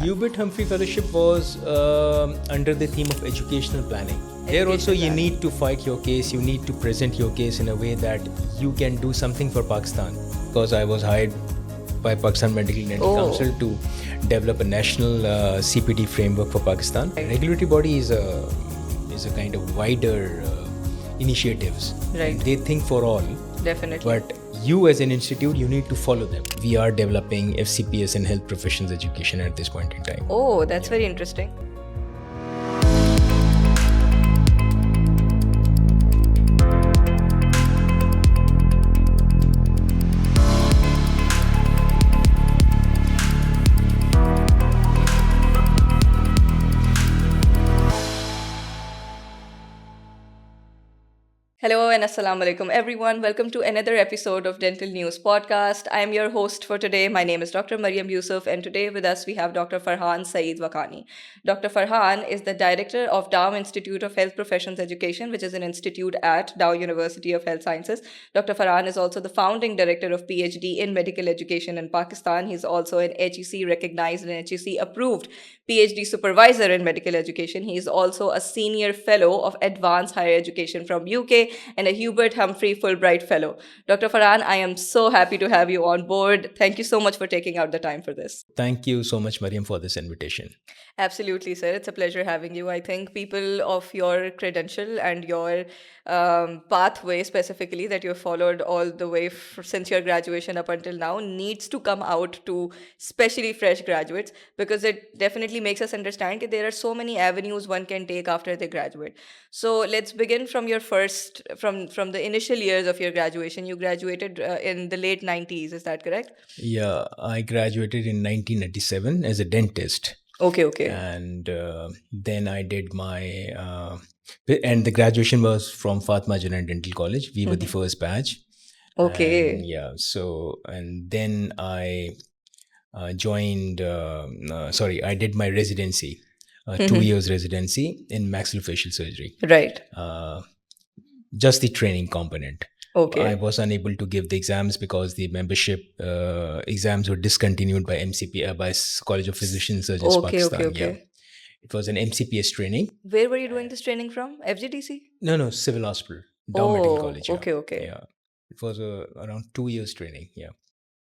Hubert Humphrey Fellowship was under the theme of educational planning. Here also you need to fight your case, you need to present your case in a way that you can do something for Pakistan. Because I was hired by Pakistan Medical and Dental Council to develop a national CPD framework for Pakistan. Regulatory body is a kind of wider initiatives. Right. They think for all. Definitely. But you as an institute, you need to follow them. We are developing FCPS and health professions education at this point in time. Oh, that's very interesting. Hello and assalamu alaikum everyone. Welcome to another episode of Dental News Podcast. I am your host for today. My name is Dr. Mariam Yusuf, and today with us we have Dr. Farhan Saeed Wakani. Dr. Farhan is the director of Dow Institute of Health Professions Education, which is an institute at Dow University of Health Sciences. Dr. Farhan is also the founding director of PhD in Medical Education in Pakistan. He's also an HEC recognized and HEC approved PhD supervisor in medical education. He is also a senior fellow of advanced higher education from UK and a Hubert Humphrey Fulbright Fellow. Dr. Farhan, I am so happy to have you on board. Thank you so much for taking out the time for this. Thank you so much, Mariam, for this invitation. Absolutely, sir. It's a pleasure having you. I think people of your credential and your pathway specifically that you've followed all the way since your graduation up until now needs to come out to especially fresh graduates, because it definitely makes us understand that there are so many avenues one can take after they graduate. So let's begin from your from the initial years of your graduation. You graduated in the late 90s, is that correct? Yeah, I graduated in 1997 as a dentist. Okay. And then I did my and the graduation was from Fatma Janna Dental College. We were the first batch. Okay. And yeah, so and then I joined. I did my residency, 2 years residency in maxillofacial surgery. Right. Just the training component. Okay. I was unable to give the exams because the membership exams were discontinued by MCP, by College of Physicians and Surgeons, Pakistan. Okay. Yeah. It was an MCPS training. Where were you doing this training from? FGDC? No, Civil Hospital, Dow Medical College. Yeah. Okay. Yeah. It was around 2 years training. Yeah.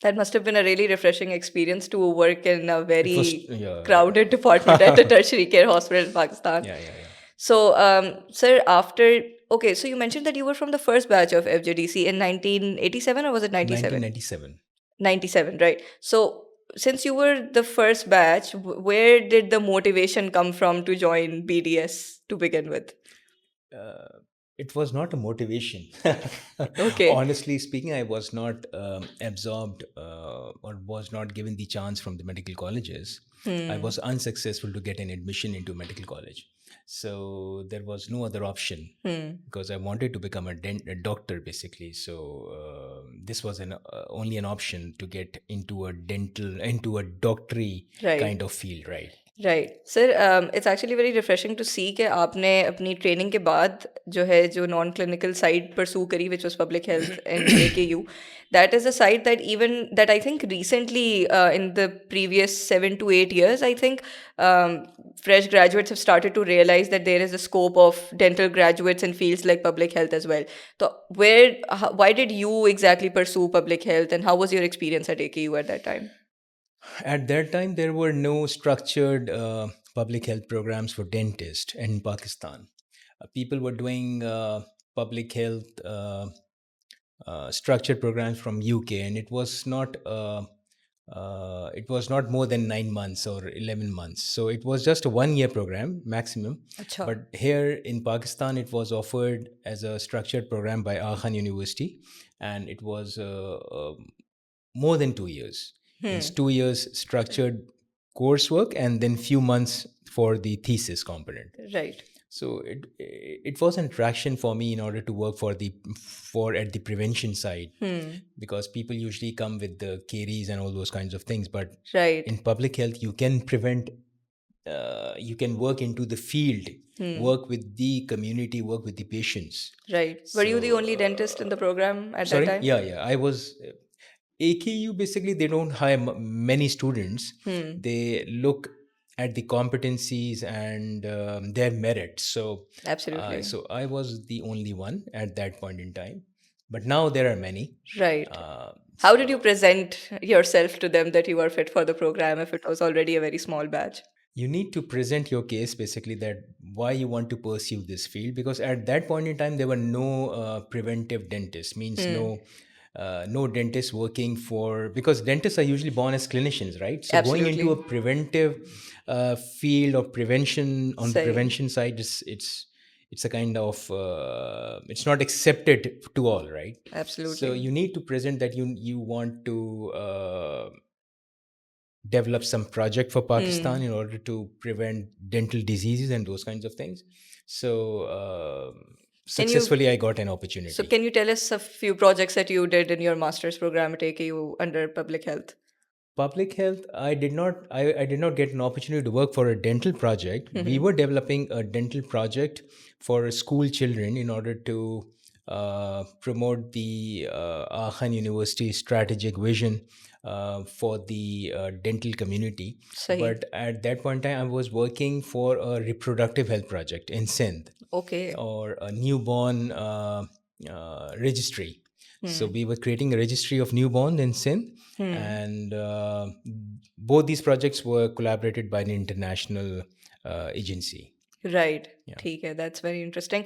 That must have been a really refreshing experience to work in a very crowded department at a tertiary care hospital in Pakistan. Yeah. So, sir, so you mentioned that you were from the first batch of FGDC in 1987, or was it 97? 1997. 97, right. So, since you were the first batch, where did the motivation come from to join BDS to begin with? It was not a motivation. Okay. Honestly speaking, I was not absorbed or was not given the chance from the medical colleges. I was unsuccessful to get an admission into medical college. So there was no other option because I wanted to become a doctor basically. So this was only an option to get into a doctory kind of field, right? Right. Sir, it's actually very refreshing to see कि आपने अपनी training के बाद जो non clinical side परसू करी, which was public health in AKU. That is a side that I think recently in the previous 7 to 8 years, I think fresh graduates have started to realize that there is a scope of dental graduates in fields like public health as well. So why did you exactly pursue public health, and how was your experience at AKU at that time? At that time, there were no structured public health programs for dentists in Pakistan. People were doing public health structured programs from UK, and it was not more than 9 months or 11 months. So it was just a 1-year program maximum. Achha. But here in Pakistan, it was offered as a structured program by Aga Khan University, and it was more than 2 years. It's 2 years structured coursework and then few months for the thesis component. Right. So it was an attraction for me in order to work at the prevention side, because people usually come with the caries and all those kinds of things. But in public health, you can prevent. You can work into the field, work with the community, work with the patients. Right. Were you the only dentist in the program at that time? Yeah. I was. AKU, basically, they don't hire many students. They look at the competencies and their merit. So, Absolutely. so I was the only one at that point in time. But now there are many. Right. How did you So present yourself to them that you are fit for the program if it was already a very small batch? you need to present your case basically, that why you want to pursue this field, because at that point in time there were no preventive dentists, means no dentists working for, because dentists are usually born as clinicians, right? So going into a Absolutely. preventive field of prevention, on the Sahi. prevention side, it's a kind of it's not accepted to all, right? So Absolutely. you need to present that you want to develop some project for Pakistan in order to prevent dental diseases and those kinds of things. So Can you successfully, I got an so opportunity. can you tell us a few projects that you did in your master's program at AKU under public health? Public health, I did not get an opportunity to work for a dental project. We were developing a dental project for school children in order to promote the Aachen University strategic vision for the dental community. Sahi. But at that point in time, I was working for a reproductive health project in Sindh, Okay. or a newborn registry. So we were creating a registry of newborn in Sindh, and both these projects were collaborated by an international agency. Right. Yeah. ठीक है, that's very interesting.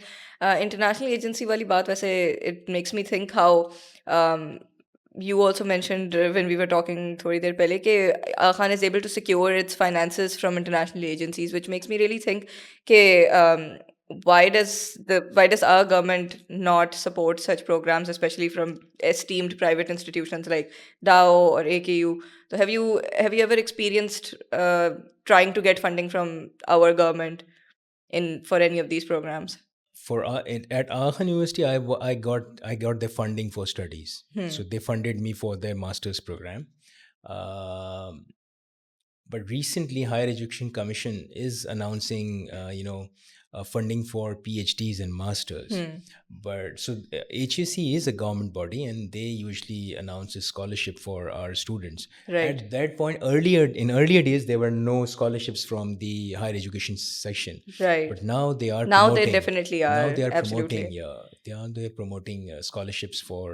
International agency वाली बात वैसे it makes me think how um, you also mentioned when we were talking थोड़ी देर पहले कि Khan is able to secure its finances from international agencies, which makes me really think कि why does our government not support such programs, especially from esteemed private institutions like DAO or AKU? So have you ever experienced trying to get funding from our government for any of these programs? For at Aachen University, I got the funding for studies. So they funded me for their master's program. Um, but recently, Higher Education Commission is announcing, funding for PhDs and masters. But so HAC is a government body, and they usually announce a scholarship for our students. Right. At that point, in earlier days, there were no scholarships from the higher education section. Right. But now they are Now they promoting. definitely Now are. they are promoting. Absolutely. Yeah, they're promoting scholarships for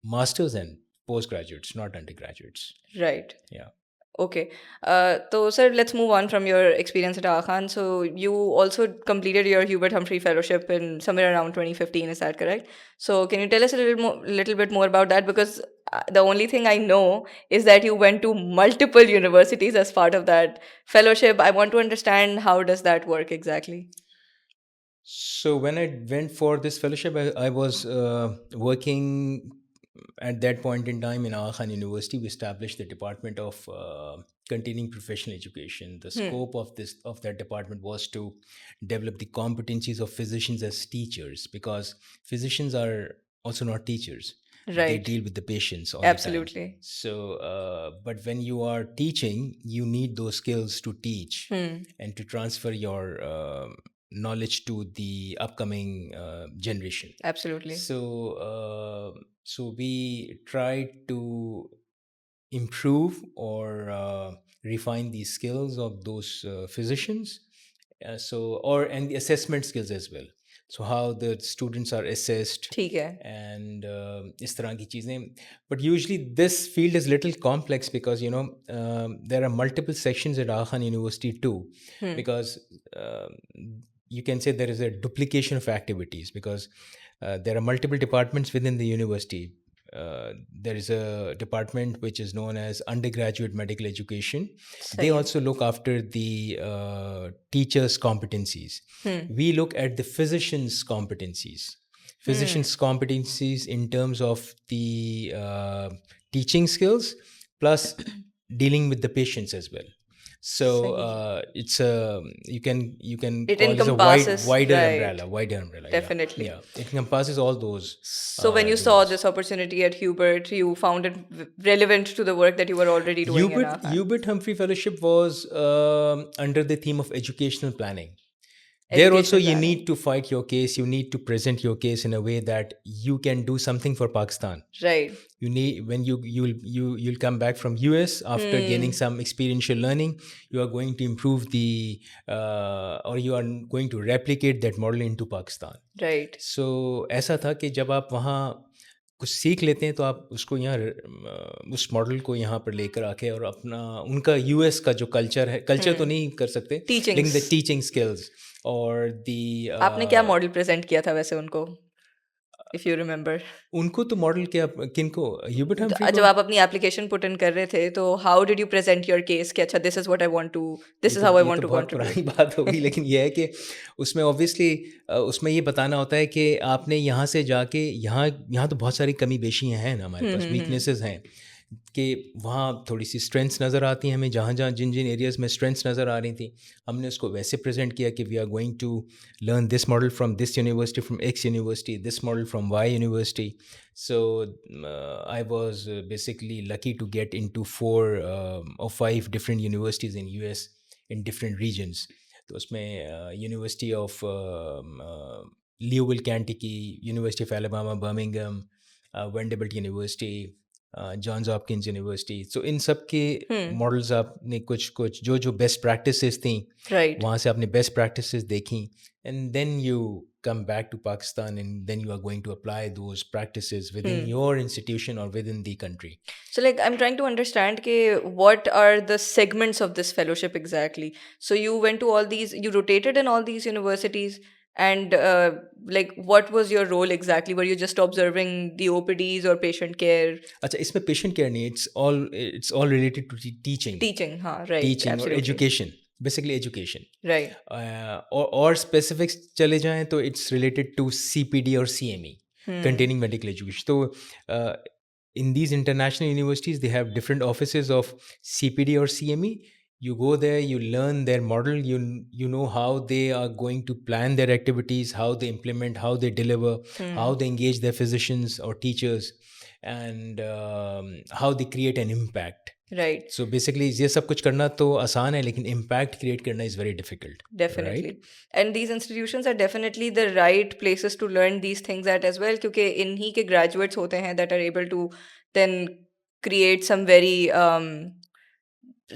masters and postgraduates, not undergraduates. Right. Yeah. Okay. So, sir, let's move on from your experience at Khan. So, you also completed your Hubert Humphrey Fellowship in somewhere around 2015. Is that correct? So, can you tell us a little bit more about that? Because the only thing I know is that you went to multiple universities as part of that fellowship. I want to understand how does that work exactly? So when I went for this fellowship, I was working at that point in time in Aachen University. We established the Department of Continuing Professional Education. The scope of that department was to develop the competencies of physicians as teachers, because physicians are also not teachers. They Right. deal with the patients all the time. Absolutely. So, but when you are teaching, you need those skills to teach and to transfer your knowledge to the upcoming generation. Absolutely. So we try to improve or refine the skills of those physicians. And the assessment skills as well. So how the students are assessed, ठीक है. and इस तरह की चीज़ें. But usually this field is little complex because there are multiple sections at Aachen University too, because you can say there is a duplication of activities, because there are multiple departments within the university. There is a department which is known as undergraduate medical education. They सही है. also look after the teachers' competencies. We look at the physicians' competencies. Physicians' competencies in terms of the teaching skills, plus dealing with the patients as well. So it's a you can It call this a encompasses, wider right. umbrella. Definitely. Yeah. It encompasses all those. So when you saw this opportunity at Hubert, you found it relevant to the work that you were already doing in Aachen. Hubert Humphrey Fellowship was under the theme of educational planning. there also educational you planning. need to fight your case. You need to present your case in a way that you can do something for Pakistan. Right. You need, when you'll come back from US after gaining some experiential learning, you are going to improve the or you are going to replicate that model into Pakistan. Right. So ऐसा था कि जब आप वहाँ कुछ सीख लेते हैं तो आप उसको यहाँ उस मॉडल को यहाँ पर लेकर आके और अपना उनका यूएस का जो कल्चर है, कल्चर तो नहीं कर सकते, लेकिन द Teachings. टीचिंग स्किल्स और दी आपने क्या मॉडल प्रेजेंट किया था वैसे उनको, इफ यू रिमेम्बर? उनको तो मॉडल क्या, किनको, ह्यूबर्ट हम्फ्री जब को? आप अपनी एप्लीकेशन पुट इन कर रहे थे तो how did you present your case कि अच्छा this is what I want to, this is how I ये वांट तो टू बहुत कंट्रीब्यूट? पुरानी बात होगी, लेकिन ये है कि उसमें ऑब्वियसली उसमें ये बताना होता है कि आपने यहाँ से जाके यहाँ यहाँ तो बहुत सारी कमी बेशियाँ हैं ना हमारे पास, वीकनेसेस हैं कि वहाँ थोड़ी सी स्ट्रेंथ्स नज़र आती हैं हमें, जहाँ जहाँ जिन जिन एरियाज़ में स्ट्रेंथ्स नज़र आ रही थी हमने उसको वैसे प्रेजेंट किया कि we are going to learn this model from this university, from X university, this model from Y university. So I was basically lucky to get into 4 or 5 different universities in US in different regions. तो उसमें university of ल्यूविल Kentucky, university of Alabama Birmingham, Vanderbilt university, Johns Hopkins university. So इन सब के models आपने कुछ कुछ जो जो बेस्ट प्रैक्टिसेस थी राइट. वहाँ से आपने बेस्ट प्रैक्टिसेस देखी, and then you come back to Pakistan and then you are going to apply those practices within your institution or within the country. So like I'm trying to understand ke what are the segments of this fellowship exactly. So you went to all these, you rotated in all these universities, and like what was your role exactly? Were you just observing the OPDs or patient care? अच्छा, इसमें patient care नहीं, it's all related to teaching. Teaching, हाँ, right, Teaching or absolutely. education, basically education. Right. और specifics चले जाएं तो it's related to CPD or CME, containing medical education. तो in these international universities they have different offices of CPD or CME. You go there, you learn their model, you know how they are going to plan their activities, how they implement, how they deliver, how they engage their physicians or teachers, and how they create an impact. Right. So basically ये सब कुछ करना तो आसान है, लेकिन impact create करना is very difficult. Definitely. Right? And these institutions are definitely the right places to learn these things at as well, क्योंकि इन्हीं के graduates होते हैं that are able to then create some very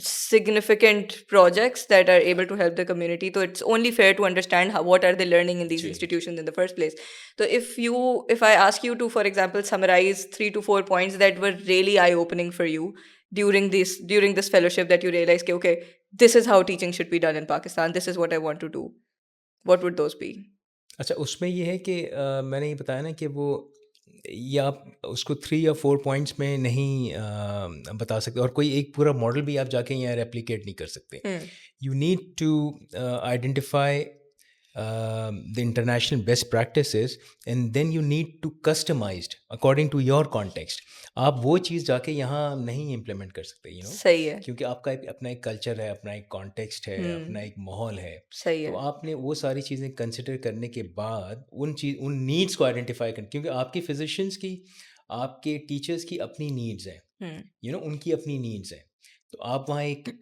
significant projects that are able to help the community. So it's only fair to understand what are they learning in these institutions in the first place. So if I ask you to, for example, summarize 3 to 4 points that were really eye-opening for you during this fellowship, that you realized कि okay, this is how teaching should be done in Pakistan, this is what I want to do, what would those be? अच्छा, उसमें ये है कि मैंने ये बताया ना कि वो या आप उसको 3 या 4 पॉइंट्स में नहीं बता सकते, और कोई एक पूरा मॉडल भी आप जाके यहाँ रेप्लिकेट नहीं कर सकते. You need to identify the international best practices, and then you need to customized according to your context. आप वो चीज़ जाके यहाँ नहीं इम्प्लीमेंट कर सकते, you know, सही है. क्योंकि आपका अपना एक कल्चर है, अपना एक कॉन्टेक्स्ट है, अपना एक माहौल है. सही तो है. आपने वो सारी चीज़ें कंसिडर करने के बाद उन नीड्स को आइडेंटिफाई करना, क्योंकि आपकी फिजिशियंस की, आपके टीचर्स की अपनी नीड्स हैं, यू नो, उनकी अपनी नीड्स हैं. तो आप वहाँ एक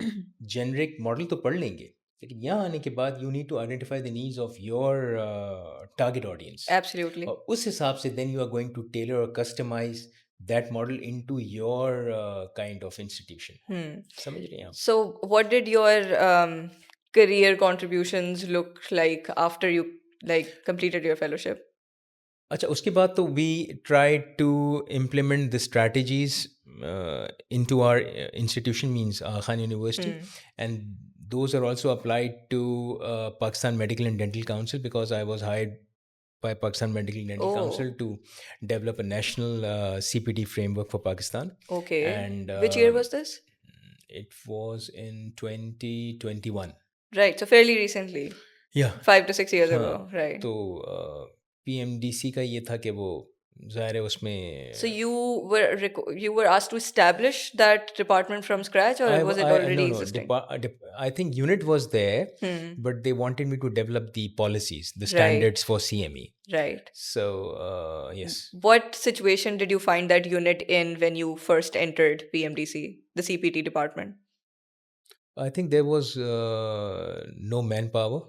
जेनरिक मॉडल तो पढ़ लेंगे, लेकिन यहाँ आने के बाद you need to identify the needs of your target audience. Absolutely. और उस हिसाब से then you are going to tailor और customise that model into your kind of institution. समझ रहे हैं आप? So what did your career contributions look like after you like completed your fellowship? अच्छा, उसके बाद तो we try to implement the strategies into our institution, means Khan university, and those are also applied to Pakistan Medical and Dental Council, because I was hired by Pakistan Medical and Dental Council to develop a national CPD framework for Pakistan. Okay. And which year was this? It was in 2021. Right, so fairly recently. Yeah. 5 to 6 years ago. Right. तो PMDC का ये था कि वो ज़ाहिर है उसमें. So you were asked to establish that department from scratch, or was it already existing? I think unit was there, but they wanted me to develop the policies, the standards for CME. Right. So yes. What situation did you find that unit in when you first entered PMDC, the CPT department? I think there was no manpower.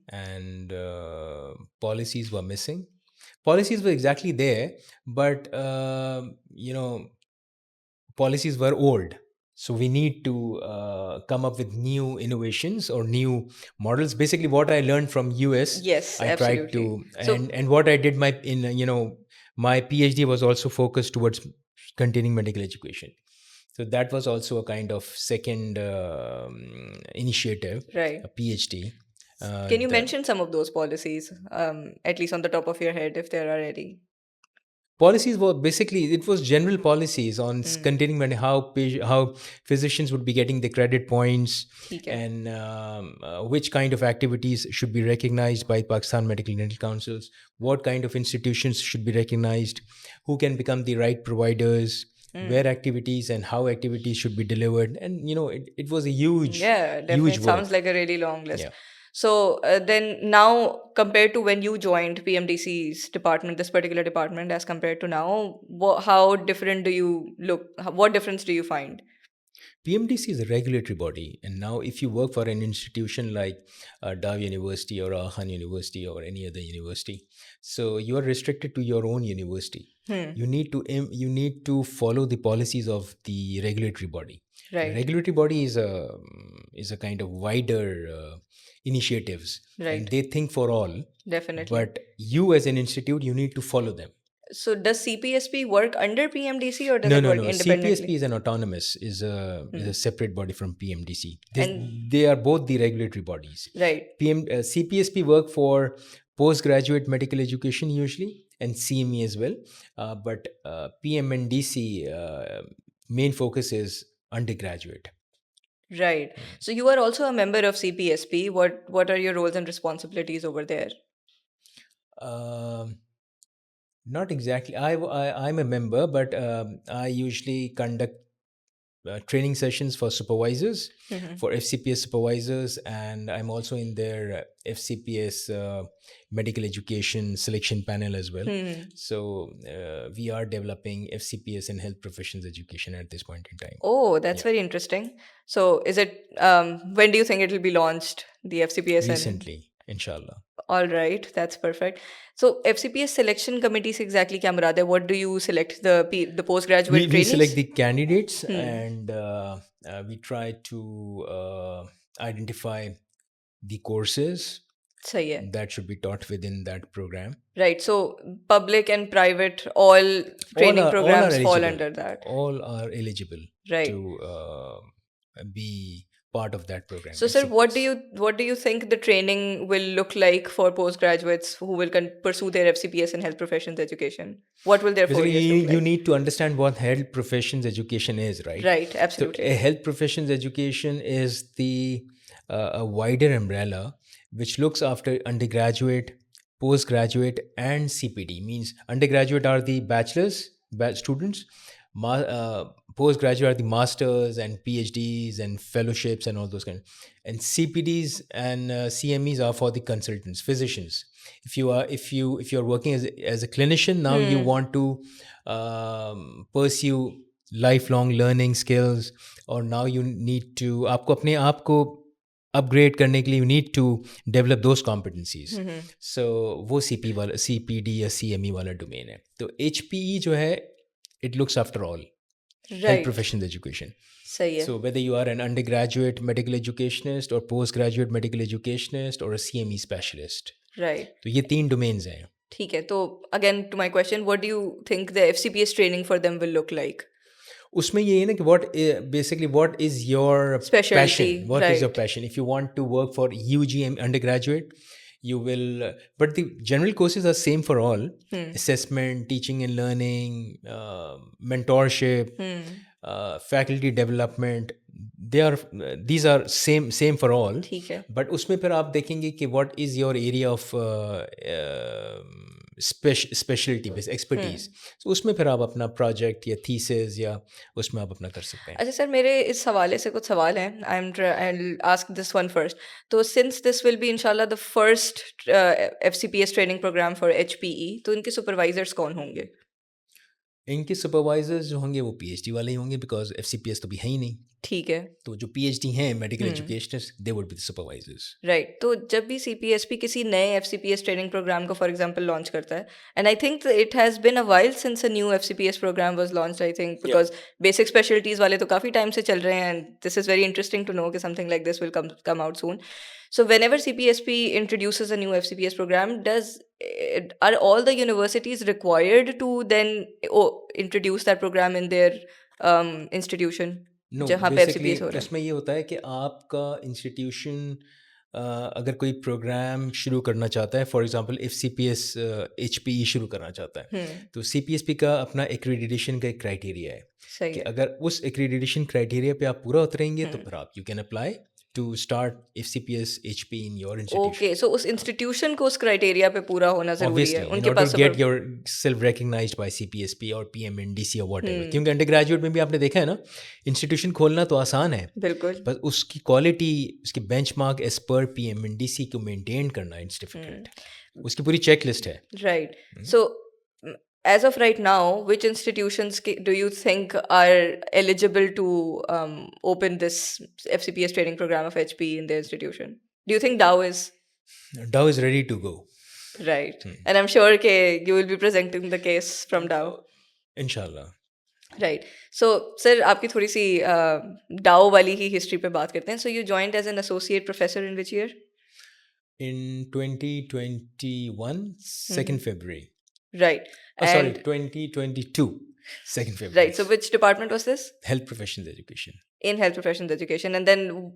and policies were missing. Policies were exactly there, but policies were old. So we need to come up with new innovations or new models. Basically, what I learned from US, Yes, I tried absolutely. to, So, and what I did my PhD was also focused towards continuing medical education. So that was also a kind of second initiative, right. a PhD. Can you The mention some of those policies, at least on the top of your head, if there are any? policies were basically, it was general policies on Hmm. continuing how physicians would be getting the credit points, ठीक है. and which kind of activities should be recognized by Pakistan Medical Dental Councils, what kind of institutions should be recognized, who can become the right providers, where activities and how activities should be delivered. And it was a huge Yeah, definitely. huge Sounds work. like a really long list. Yeah. So then now, compared to when you joined PMDC's department, this particular department, as compared to now, how different do you look? What difference do you find? PMDC is a regulatory body, and now if you work for an institution like Dow University or Ahan University or any other university, so you are restricted to your own university. You need to follow the policies of the regulatory body. The Right, regulatory body is a kind of wider initiatives, right. and they think for all. Definitely. But you as an institute, you need to follow them. So does CPSP work under PMDC or does No, it no, work no. independently? CPSP is an autonomous, is a separate body from PMDC. And They are both the regulatory bodies. right, CPSP work for postgraduate medical education usually, and CME as well. But PMNDC main focus is undergraduate. right. So you are also a member of CPSP. What are your roles and responsibilities over there? Um, Not exactly. I'm a member, but I usually conduct training sessions for supervisors, for FCPS supervisors, and I'm also in their FCPS medical education selection panel as well. So we are developing FCPS and health professions education at this point in time. Oh, that's very interesting. So is it when do you think it will be launched, the FCPS and Recently, inshallah. all right, that's perfect. So FCPS selection committee से exactly क्या मुराद है? What do you select the postgraduate We trainees? select the candidates, and we try to identify the courses सही है. that should be taught within that program. Right. So public and private, all training all are programs fall eligible. under that. All are eligible Right. to be part of that program. So, sir, FCPS. what do you think the training will look like for postgraduates who will pursue their FCPS and health professions education? What will their 4 Basically, years look you like? need to understand what health professions education is, right? Right, So, absolutely. a health professions education is the a wider umbrella which looks after undergraduate, postgraduate, and CPD. Means undergraduate are the bachelors, students. Postgraduate are the masters and PhDs and fellowships and all those kind. And CPDs and CMEs are for the consultants, physicians. If you are working as a clinician now, you want to pursue lifelong learning skills, or now you need to आपको अपने आप को upgrade करने के लिए, you need to develop those competencies. So वो CPD या CME वाला डोमेन है. तो HPE जो है, it looks after all health Right. professions education. सही है. So whether you are an undergraduate medical educationist or postgraduate medical educationist or a CME specialist, Right. तो ये 3 domains हैं. ठीक है. तो again to my question, what do you think the FCPS training for them will look like? उसमें ये है ना कि what is your Specialty, passion, what is your right. passion. If you want to work for UGM undergraduate, you will but the general courses are same for all. Assessment, teaching and learning, mentorship, faculty development, these are same for all. ठीक है. But उसमें फिर आप देखेंगे कि what is your area of specialty based expertise. So उसमें फिर आप अपना project या thesis या उसमें आप अपना कर सकते हैं. अच्छा सर, मेरे इस हवाले से कुछ सवाल हैं. I'll ask this one first. तो since this will be inshallah the first FCPS training program for HPE, तो इनके supervisors कौन होंगे? इनके supervisors जो होंगे वो PhD वाले ही होंगे, because FCPS तो भी है ही नहीं. ठीक है. तो जो PhD हैं medical educationist, they would be the supervisors. Right. तो जब भी CPSP किसी नए FCPS ट्रेनिंग प्रोग्राम को फॉर एग्जांपल लॉन्च करता है, and I think it has been a while since a new FCPS programme was launched, I think, because basic specialities वाले तो काफ़ी टाइम से चल रहे हैं, and this is very interesting to know कि something like this will come out soon. So whenever CPSP introduces a new FCPS program, are all the universities required to then introduce that program in their institution? No, जहाँ पे basically FCPS हो रहा है. उसमें ये होता है कि आपका इंस्टीट्यूशन अगर कोई प्रोग्राम शुरू करना चाहता है, फॉर एग्जांपल FCPS HPE शुरू करना चाहता है, तो CPSP का अपना एक्रीडिटेशन का एक क्राइटेरिया है सही कि है. अगर उस एक्रीडिटेशन क्राइटेरिया पे आप पूरा उतरेंगे तो फिर आप you can apply to start FCPS HPE in your institution. Okay, so उस इंस्टीट्यूशन को उस क्राइटेरिया पे पूरा होना जरूरी है. Obviously, in उनके order pass to get yourself recognized by CPSP or PMNDC or whatever. क्योंकि अंडर ग्रेजुएट में भी आपने देखा है ना, इंस्टीट्यूशन खोलना तो आसान है, बिल्कुल. बस उसकी क्वालिटी, उसकी बेंचमार्क एज पर PMNDC को मेंटेन करना इट्स डिफिकल्ट. उसकी पूरी चेक लिस्ट है. Right. So, as of right now, which institutions do you think are eligible to open this FCPS training program of HPE in their institution? Do you think Dow is? Dow is ready to go. Right. And I'm sure you will be presenting the case from Dow. Inshallah. Right. So, sir, आपकी थोड़ी सी Dow वाली ही history पे बात करते हैं. So, you joined as an associate professor in which year? In 2021, 2nd February. Right. Sorry, 2022, 2nd February. Right. So, which department was this? Health Professions Education. In health professions education. And then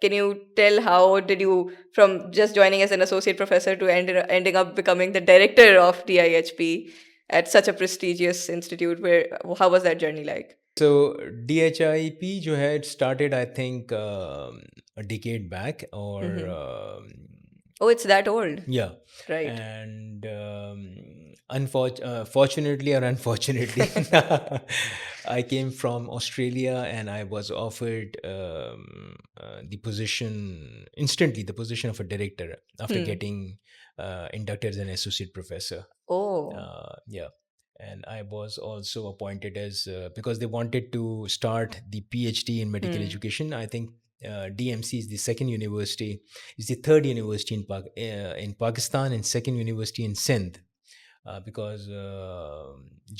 can you tell how did you, from just joining as an associate professor to ending up becoming the director of DIHP at such a prestigious institute, how was that journey like? So DHIP जो है, it started I think a decade back or Oh, it's that old. yeah. Right. And fortunately or unfortunately, I came from Australia and I was offered the position instantly, the position of a director after getting inducted as an associate professor. Oh. Yeah. And I was also appointed as because they wanted to start the PhD in medical education. I think DMC is the second university, is the third university in Pakistan and second university in Sindh. Because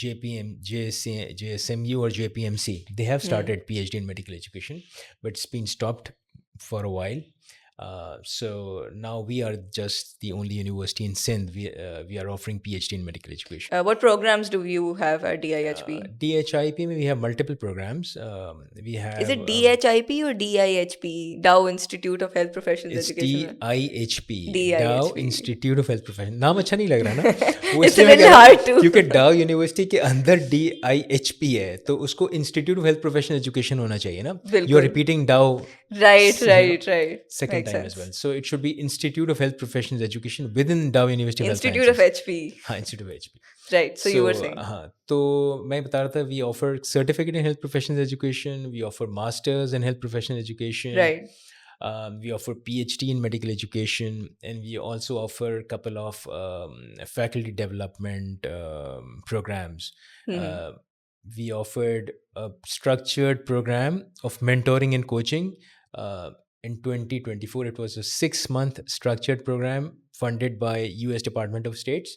JSMU or JPMC, they have started PhD in medical education, but it's been stopped for a while. So now we are just the only university in Sindh. We are offering PhD in medical education. What programs do you have at DIHP? DHIP, we have multiple programs. We have. Is it DHIP or DIHP? Dow Institute of Health Professions It's Education. DIHP. DIHP. Dow Institute of Health Professions. नाम अच्छा नहीं लग रहा ना? वो It's इसलिए a little hard to. क्योंकि डाउ यूनिवर्सिटी के अंदर DIHP है, तो उसको institute of health professional education होना चाहिए ना. You are repeating Dow. Right. Second Makes time sense. as well. So it should be Institute of Health Professions Education within Dow University of Health Institute of Sciences. HP. हाँ, Institute of HP. Right. So you were saying. हाँ, तो मैं बता रहा था, we offer certificate in health professions education, we offer masters in health professional education. Right. We offer PhD in medical education, and we also offer a couple of faculty development programs. We offered a structured program of mentoring and coaching. In 2024, it was a 6-month structured program funded by US Department of States.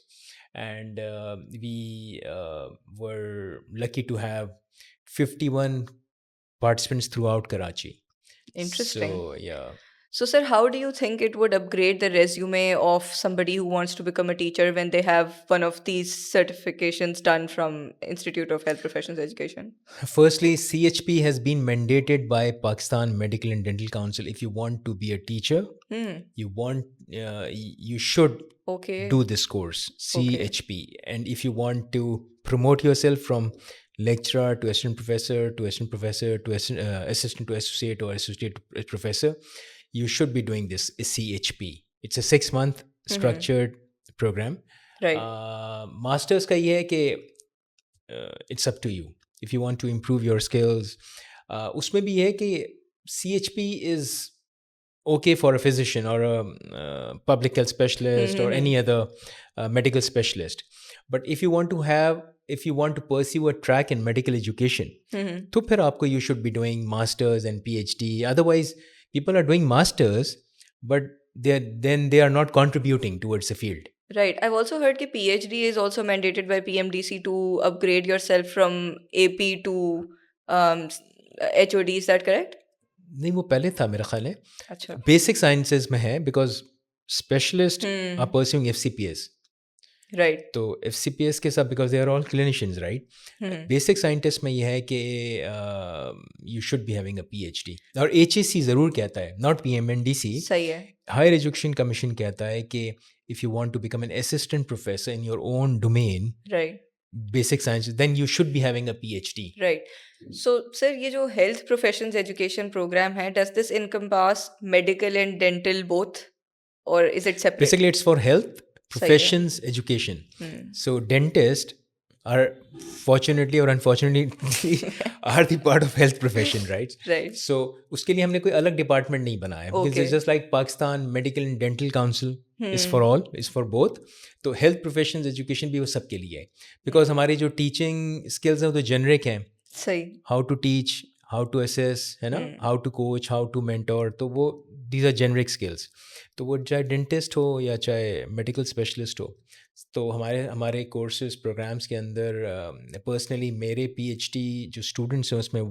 And we were lucky to have 51 participants throughout Karachi. Interesting. So, yeah. So, sir, how do you think it would upgrade the resume of somebody who wants to become a teacher when they have one of these certifications done from Institute of Health Professions Education? Firstly, CHP has been mandated by Pakistan Medical and Dental Council. If you want to be a teacher, you should do this course, CHP. And if you want to promote yourself from lecturer to assistant professor to assistant professor to assistant to associate or associate professor, you should be doing this CHP. It's a 6-month structured program. Right. Masters का ये है कि it's up to you. If you want to improve your skills, उसमें भी है कि CHP is okay for a physician or a public health specialist or any other medical specialist. But if you want to have if you want to pursue a track in medical education, तो फिर आपको you should be doing masters and PhD. Otherwise, people are doing masters, but they are not contributing towards the field. Right. I've also heard that PhD is also mandated by PMDC to upgrade yourself from AP to HOD. Is that correct? नहीं, वो पहले था मेरा ख्याल है. अच्छा. Basic sciences में है, because specialist are pursuing FCPS. Right. तो FCPS के साथ because they are all clinicians, right. Basic scientist में यह है कि you should be having a PhD. और HAC ज़रूर कहता है, नॉट PMNDC. सही है. हायर एजुकेशन कमीशन कहता है कि if you want to become an assistant professor in your own domain, Right. basic science, then you should be having a PhD. Right. So, sir, ये जो health professions education program है, does this encompass medical and dental both, or is it separate? Basically, it's for health सही है. professions education. So dentists are fortunately or unfortunately are the part of health profession, right? Right. So उसके लिए हमने कोई अलग department नहीं बनाया, because Okay. it's just like Pakistan Medical and Dental Council is for all, is for both. तो health professions education भी वो सबके लिए है, because हमारी जो teaching skills हैं वो तो generic हैं. सही. How to teach, how to assess, है ना, how to coach, how to mentor, तो वो these are generic skills. तो वो चाहे डेंटिस्ट हो या चाहे मेडिकल स्पेशलिस्ट हो, तो हमारे कोर्सेज प्रोग्राम्स के अंदर पर्सनली मेरे PhD जो स्टूडेंट्स हैं उसमें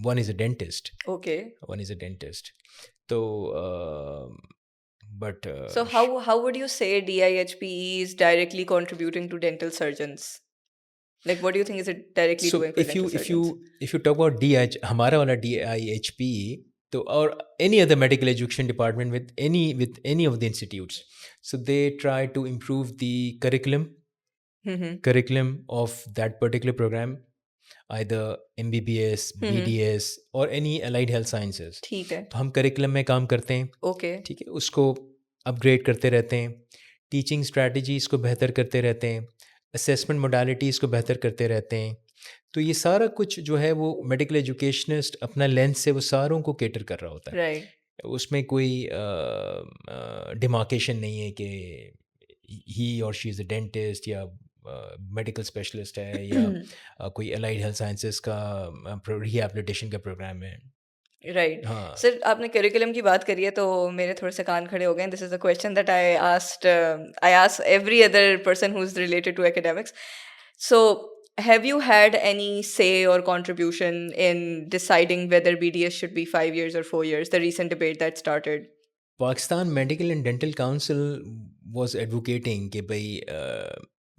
one is a dentist. Okay. One is a dentist. तो but So how would you say DIHPE is directly contributing to dental surgeons? Like, what do you think is it directly so doing for if you dental if you surgeons? if you talk about हमारा वाला DIHPE, तो or any other medical education department with any of the institutes, so they try to improve the curriculum of that particular program, either MBBS, BDS or any allied health sciences. ठीक है. तो हम curriculum में काम करते हैं, Okay. ठीक है, उसको अपग्रेड करते रहते हैं, टीचिंग स्ट्रैटेजीज़ को बेहतर करते रहते हैं, असेसमेंट मोडालिटीज़ को बेहतर करते रहते हैं. तो ये सारा कुछ जो है वो मेडिकल एजुकेशनिस्ट अपना लेंस से वो सारों को केटर कर रहा होता है. Right. उसमें कोई डिमार्केशन नहीं है कि ही or she is a dentist या मेडिकल स्पेशलिस्ट है या कोई अलाइड हेल्थ साइंसेस का रिहैबिलिटेशन का प्रोग्राम है. राइट. हाँ. सर, आपने करिकुलम की बात करी है तो मेरे थोड़े से कान खड़े हो गए. This is a question that I ask every other person who is related to academics. So have you had any say or contribution in deciding whether BDS should be 5 years or 4 years, the recent debate that started? Pakistan Medical and Dental Council was advocating कि भाई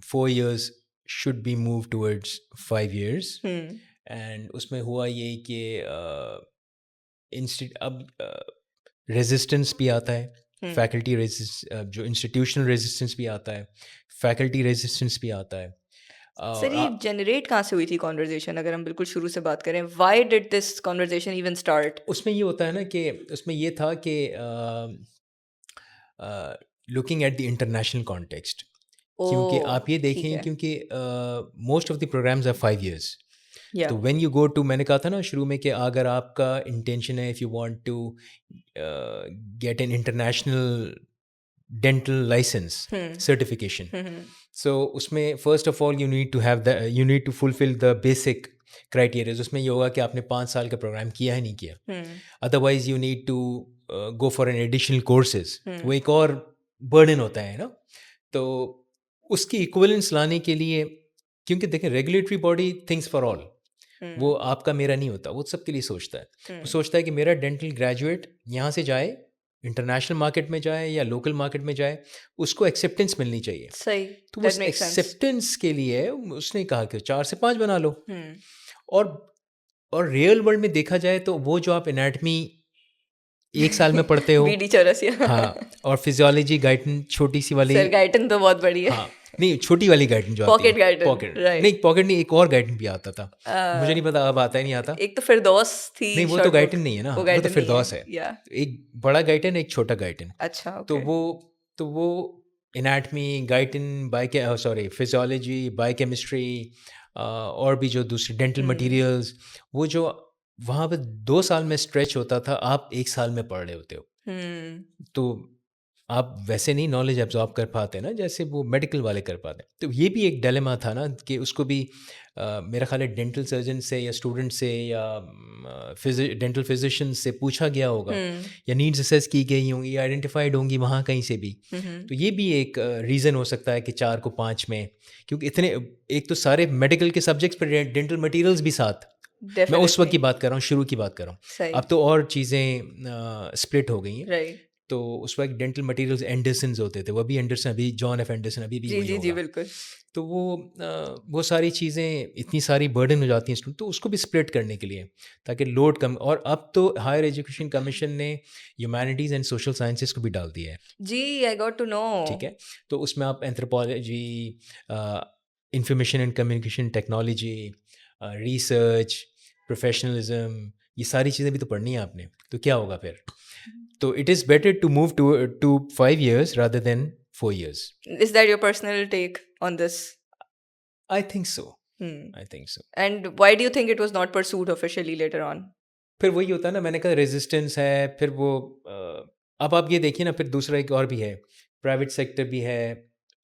4 years should be moved towards 5 years. And उसमें हुआ ये कि अब resistance भी आता है, फैकल्टी जो इंस्टीट्यूशनल रेजिस्टेंस भी आता है, फैकल्टी रेजिस्टेंस भी आता है. सर, ये जनरेट कहाँ से हुई थी कॉन्वर्जेशन, अगर हम बिल्कुल शुरू से बात करें? Why did this conversation even start? उसमें ये होता है ना कि उसमें ये था कि looking at the international context, क्योंकि आप ये देखें क्योंकि most of the programs are 5 years. तो व्हेन यू गो टू, मैंने कहा था ना शुरू में कि अगर आपका इंटेंशन है, if you want to get an international dental licence certification, so उसमें first of all you need to fulfil the basic criterias. उसमें ये होगा कि आपने 5 साल का प्रोग्राम किया है नहीं किया, otherwise you need to go for an additional courses. वो एक और बर्डन होता है ना. तो उसकी इक्विवेलेंस लाने के लिए, क्योंकि देखें regulatory body thinks for all, वो आपका मेरा नहीं होता, वो सबके लिए सोचता है. वो सोचता है कि मेरा डेंटल ग्रेजुएट यहाँ से जाए, इंटरनेशनल मार्केट में जाए या लोकल मार्केट में जाए, उसको एक्सेप्टेंस मिलनी चाहिए. सही. तो उस एक्सेप्टेंस के लिए उसने कहा कि 4 से 5 बना लो. और रियल वर्ल्ड में देखा जाए तो वो जो आप एनाटमी 1 साल में पढ़ते हो, बीडी चौरसिया, हाँ, और फिजियोलॉजी गाइडन छोटी सी वाली, सर गाइडन तो बहुत बड़ी है. हाँ, नहीं छोटी वाली गाइडन जो पॉकेट गाइडन, पॉकेट नहीं, पॉकेट नहीं, एक और गाइडन भी आता था, मुझे नहीं पता अब आता है नहीं आता. एक तो फिरदौस थी. नहीं, वो तो गाइडन नहीं है ना, वो तो फिरदौस है. एक बड़ा गाइडन, एक छोटा गाइडन. अच्छा. तो वो एनाटमी गाइडन, फिजियोलॉजी, बायोकेमिस्ट्री और भी जो दूसरे डेंटल मटेरियल्स, वो जो वहाँ पे 2 साल में स्ट्रेच होता था, आप 1 साल में पढ़ रहे होते हो. तो आप वैसे नहीं नॉलेज एब्जॉर्ब कर पाते ना जैसे वो मेडिकल वाले कर पाते हैं। तो ये भी एक डिलेमा था ना कि उसको भी मेरा ख्याल है डेंटल सर्जन से या स्टूडेंट से या डेंटल फिजिशियन से पूछा गया होगा हम्म या नीड्स असेस की गई होंगी या आइडेंटिफाइड होंगी वहाँ कहीं से भी। हम्म तो ये भी एक रीज़न हो सकता है कि 4 को 5 में, क्योंकि इतने एक तो सारे मेडिकल के सब्जेक्ट्स पर डेंटल मटेरियल्स भी साथ। मैं उस वक्त डेफिनेटली की बात कर रहा हूँ, शुरू की बात कर रहा हूँ। सही अब तो और चीज़ें स्प्लिट हो गई हैं। राइट तो उस वक्त डेंटल मटेरियल्स एंडरसन्स होते थे, वो अभी एंडरसन, अभी जॉन एफ एंडरसन अभी भी जी वही जी जी होगा। बिल्कुल तो वो सारी चीज़ें इतनी सारी बर्डन हो जाती हैं स्टूडेंट, तो उसको भी स्प्लिट करने के लिए ताकि लोड कम। और अब तो हायर एजुकेशन कमीशन ने ह्यूमैनिटीज़ एंड सोशल साइंसेस को भी डाल दिया है। जी आई गॉट टू नो ठीक है, तो उसमें आप anthropology, information and communication technology, research, professionalism, ये सारी चीज़ें भी तो पढ़नी है आपने। तो क्या होगा फिर? तो it is better to move to 5 years rather than 4 years. Is that your personal take on this? I think so. Hmm. I think so. And why do you think it was not pursued officially later on? फिर वही होता है ना, मैंने कहा resistance है, फिर वो अब आप ये देखिए ना, फिर दूसरा एक और भी है, प्राइवेट सेक्टर भी है,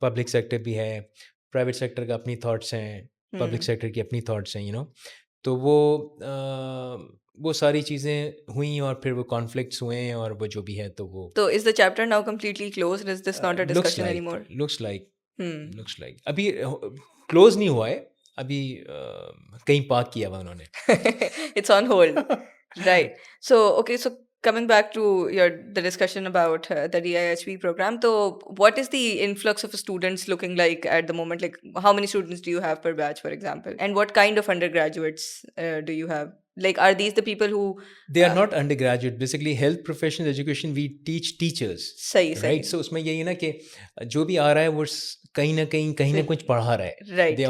पब्लिक सेक्टर भी है। प्राइवेट सेक्टर का अपनी थॉट्स हैं, पब्लिक Hmm. सेक्टर की अपनी थॉट्स हैं, तो वो सारी चीज़ें हुई और फिर वो कॉन्फ्लिक्ट्स हुए और वो जो भी है तो वो So is the chapter now completely closed? Is this not a looks discussion like anymore? Looks like Hmm. Looks like अभी क्लोज नहीं हुआ है, अभी कहीं पार्क किया हुआ उन्होंने। It's on hold. Right. So, okay, so coming back to the discussion about the DIHP program, so what is the influx of students looking like at the moment? Like, how many students do you have per batch, for example? And what kind of undergraduates do you have? Like, are these the people who they are not under graduate, basically health professional education we teach teachers, सही right. सही so उसमें यही है ना कि जो भी आ रहा है वो कहीं ना कुछ पढ़ा रहा है। Right they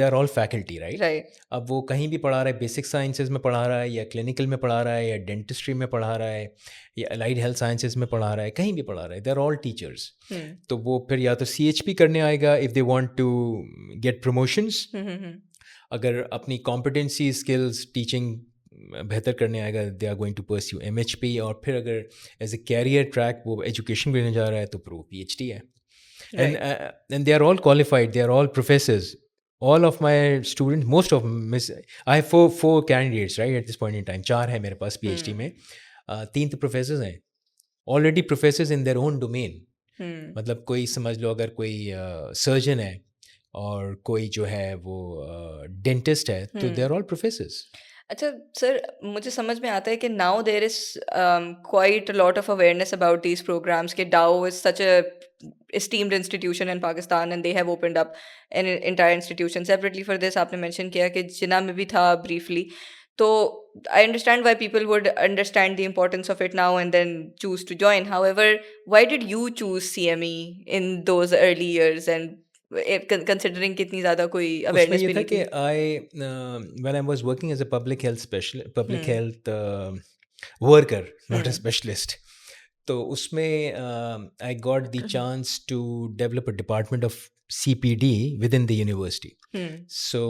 are all faculty, right. Right अब वो कहीं भी पढ़ा रहा है, बेसिक साइंसेज में पढ़ा रहा है या क्लिनिकल में पढ़ा रहा है या डेंटिस्ट्री में पढ़ा रहा है या अलाइड हेल्थ साइंसेज में पढ़ा रहा है, कहीं भी पढ़ा रहा है, दे आर ऑल टीचर्स। तो वो फिर या तो CHP करने आएगा if they want to get promotions, अगर अपनी कॉम्पिटेंसी स्किल्स टीचिंग बेहतर करने आएगा they are going to pursue MHP, और फिर अगर एज ए कैरियर ट्रैक वो एजुकेशन लेने जा रहा है तो फिर वो PhD है। And they are all qualified, they are all professors. All of my students, most of them, I have four candidates, right, at this point in time. 4 है मेरे पास PhD में, 3 तो प्रोफेसर्स हैं, already professors in their own domain. मतलब कोई समझ लो अगर कोई सर्जन है और कोई जो है वो डेंटिस्ट है, तो दे आर ऑल प्रोफेसर्स। अच्छा सर मुझे समझ में आता है कि now there is quite lot of awareness about these programmes के Dow is such a esteemed institution in Pakistan and they have opened up an entire institution separately for this. आपने mention किया कि जिना में भी था briefly, तो I understand why people would understand the importance of it now and then choose to join. However, why did you choose CME in those early years and considering कितनी ज़्यादा कोई उसमें awareness ये भी था नहीं कि थी? When I was working as a public health specialist, public health worker, not a specialist, तो उसमें I got the chance to develop a department of CPD within the university. So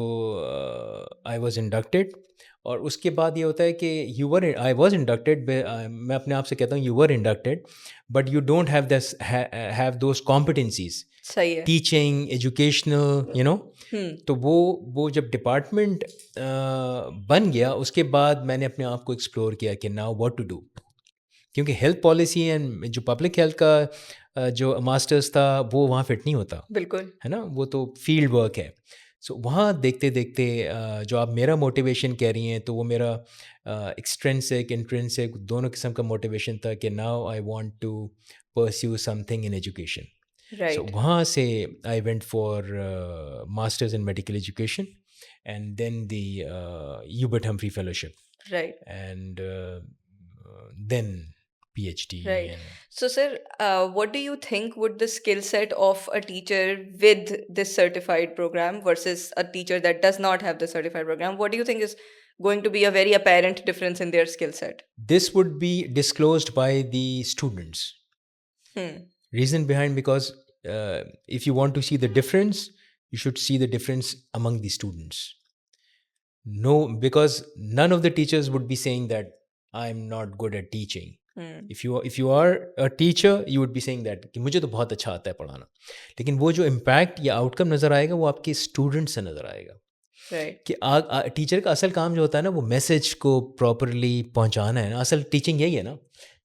I was inducted, और उसके बाद ये होता है कि आई was inducted, मैं अपने आप से कहता हूँ you were inducted, but you don't have those competencies, सही है टीचिंग, एजुकेशनल, तो वो जब डिपार्टमेंट बन गया उसके बाद मैंने अपने आप को एक्सप्लोर किया कि नाउ व्हाट टू डू, क्योंकि हेल्थ पॉलिसी एंड जो पब्लिक हेल्थ का जो मास्टर्स था वो वहाँ फिट नहीं होता बिल्कुल है ना, वो तो फील्ड वर्क है। सो वहाँ देखते देखते जो आप मेरा मोटिवेशन कह रही हैं, तो वो मेरा एक्सट्रेंसिक इंट्रेंसिक दोनों किस्म का मोटिवेशन था कि now I want to pursue something in education. So right वहाँ से I went for masters in medical education and then the Hubert Humphrey Fellowship right and then PhD. Right. And So, sir, what do you think would the skill set of a teacher with this certified program versus a teacher that does not have the certified program? What do you think is going to be a very apparent difference in their skill set? this would be disclosed by the students. Hmm. Reason behind, because if you want to see the difference, you should see the difference among the students. No, because none of the teachers would be saying that I'm not good at teaching. if you are a teacher you would be saying that कि मुझे तो बहुत अच्छा आता है पढ़ाना, लेकिन वो जो इम्पैक्ट या आउटकम नज़र आएगा वो आपके स्टूडेंट से नज़र आएगा Right. कि टीचर का असल काम जो होता है ना वो मैसेज को प्रॉपरली पहुंचाना है ना, असल टीचिंग यही है ना।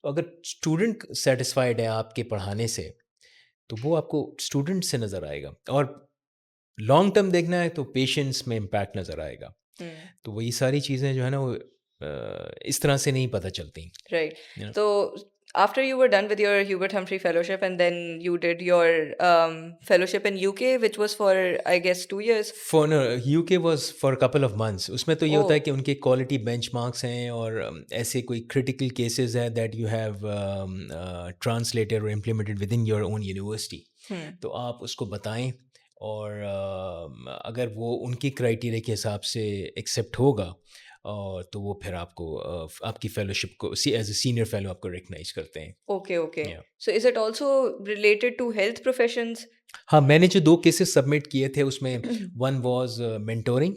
तो अगर स्टूडेंट सेटिस्फाइड है आपके पढ़ाने से तो वो आपको स्टूडेंट से नज़र आएगा, और लॉन्ग टर्म देखना है तो पेशेंस में इम्पैक्ट नज़र आएगा। तो वही सारी चीज़ें जो है ना वो इस तरह से नहीं पता चलती। Right. Yeah. So after you were done with your Hubert Humphrey Fellowship and then you did your fellowship in UK, which was for I guess 2 years. For no, UK was for a couple of months. उसमें तो ये होता है Oh, कि उनके quality benchmarks हैं और ऐसे कोई क्रिटिकल केसेस है दैट यू हैव ट्रांसलेटेड और implemented with in your own university. तो आप उसको बताएं और अगर वो उनकी क्राइटेरिया के हिसाब से एक्सेप्ट होगा और तो वो फिर आपको आपकी फेलोशिप को एज ए सीनियर फेलो आपको रिकग्नाइज करते हैं। okay, okay. Yeah. So is it also related to health professions? हाँ, मैंने जो 2 केसेस सबमिट किए थे उसमें one was mentoring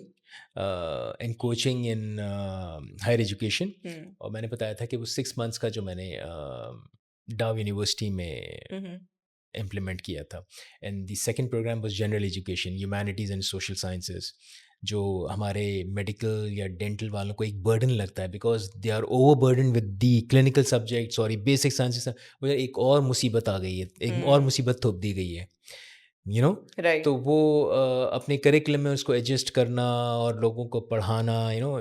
and coaching in higher education, और मैंने बताया था कि वो 6 मंथ्स का जो मैंने डाव यूनिवर्सिटी में इम्प्लीमेंट किया था। And the second program was general education, humanities and social sciences, जो हमारे मेडिकल या डेंटल वालों को एक बर्डन लगता है because they are over burden with the clinical subjects और बेसिक साइंसेस। मुझे एक और मुसीबत आ गई है, एक और मुसीबत थोप दी गई है, यू नो। Right. तो वो अपने करिकुलम में उसको एडजस्ट करना और लोगों को पढ़ाना, you know,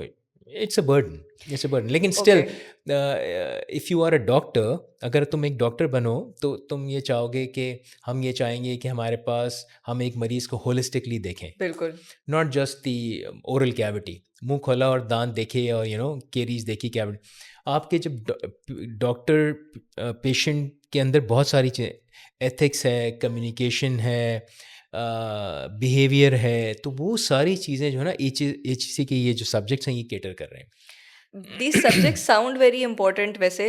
it's a burden, it's a burden. लेकिन स्टिल Okay. इफ़ यू आर अ डॉक्टर, अगर तुम एक डॉक्टर बनो तो तुम ये चाहोगे कि हम ये चाहेंगे कि हमारे पास हम एक मरीज़ को होलिस्टिकली देखें, बिल्कुल. Not just the oral cavity, मुंह खोला और दांत देखे और यू नो केरीज देखी कैविटी। आपके जब डॉक्टर पेशेंट के अंदर बहुत सारी चीज़ें, एथिक्स है, कम्युनिकेशन है, बिहेवियर है, तो वो सारी चीज़ें जो है ना एच सी के ये जो सब्जेक्ट्स हैं ये केटर कर रहे हैं। These subjects sound very important वैसे.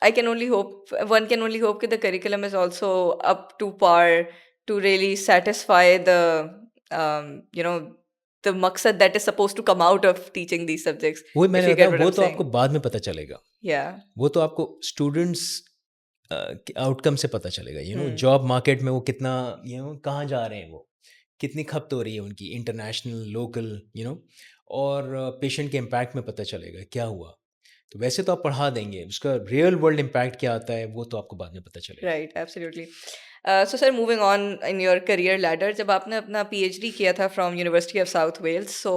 I can only hope, one can only hope that the curriculum is also up to par to really satisfy the maqsad that is supposed to come out of teaching these subjects, वही if मैंने you बताया, get what वो I'm तो आपको saying. बाद में पता चलेगा, Yeah. वो तो आपको स्टूडेंट्स आउटकम से पता चलेगा, यू नो। जॉब मार्केट में वो कितना, यू नो, कहाँ जा रहे हैं, वो कितनी खपत हो रही है उनकी, इंटरनेशनल, लोकल, यू नो, और पेशेंट के इम्पैक्ट में पता चलेगा क्या हुआ। तो वैसे तो आप पढ़ा देंगे, उसका रियल वर्ल्ड इम्पैक्ट क्या आता है वो तो आपको बाद में पता चलेगा। Right, absolutely. So sir, moving on in your career ladder, जब आपने अपना PhD किया था from University of South Wales, so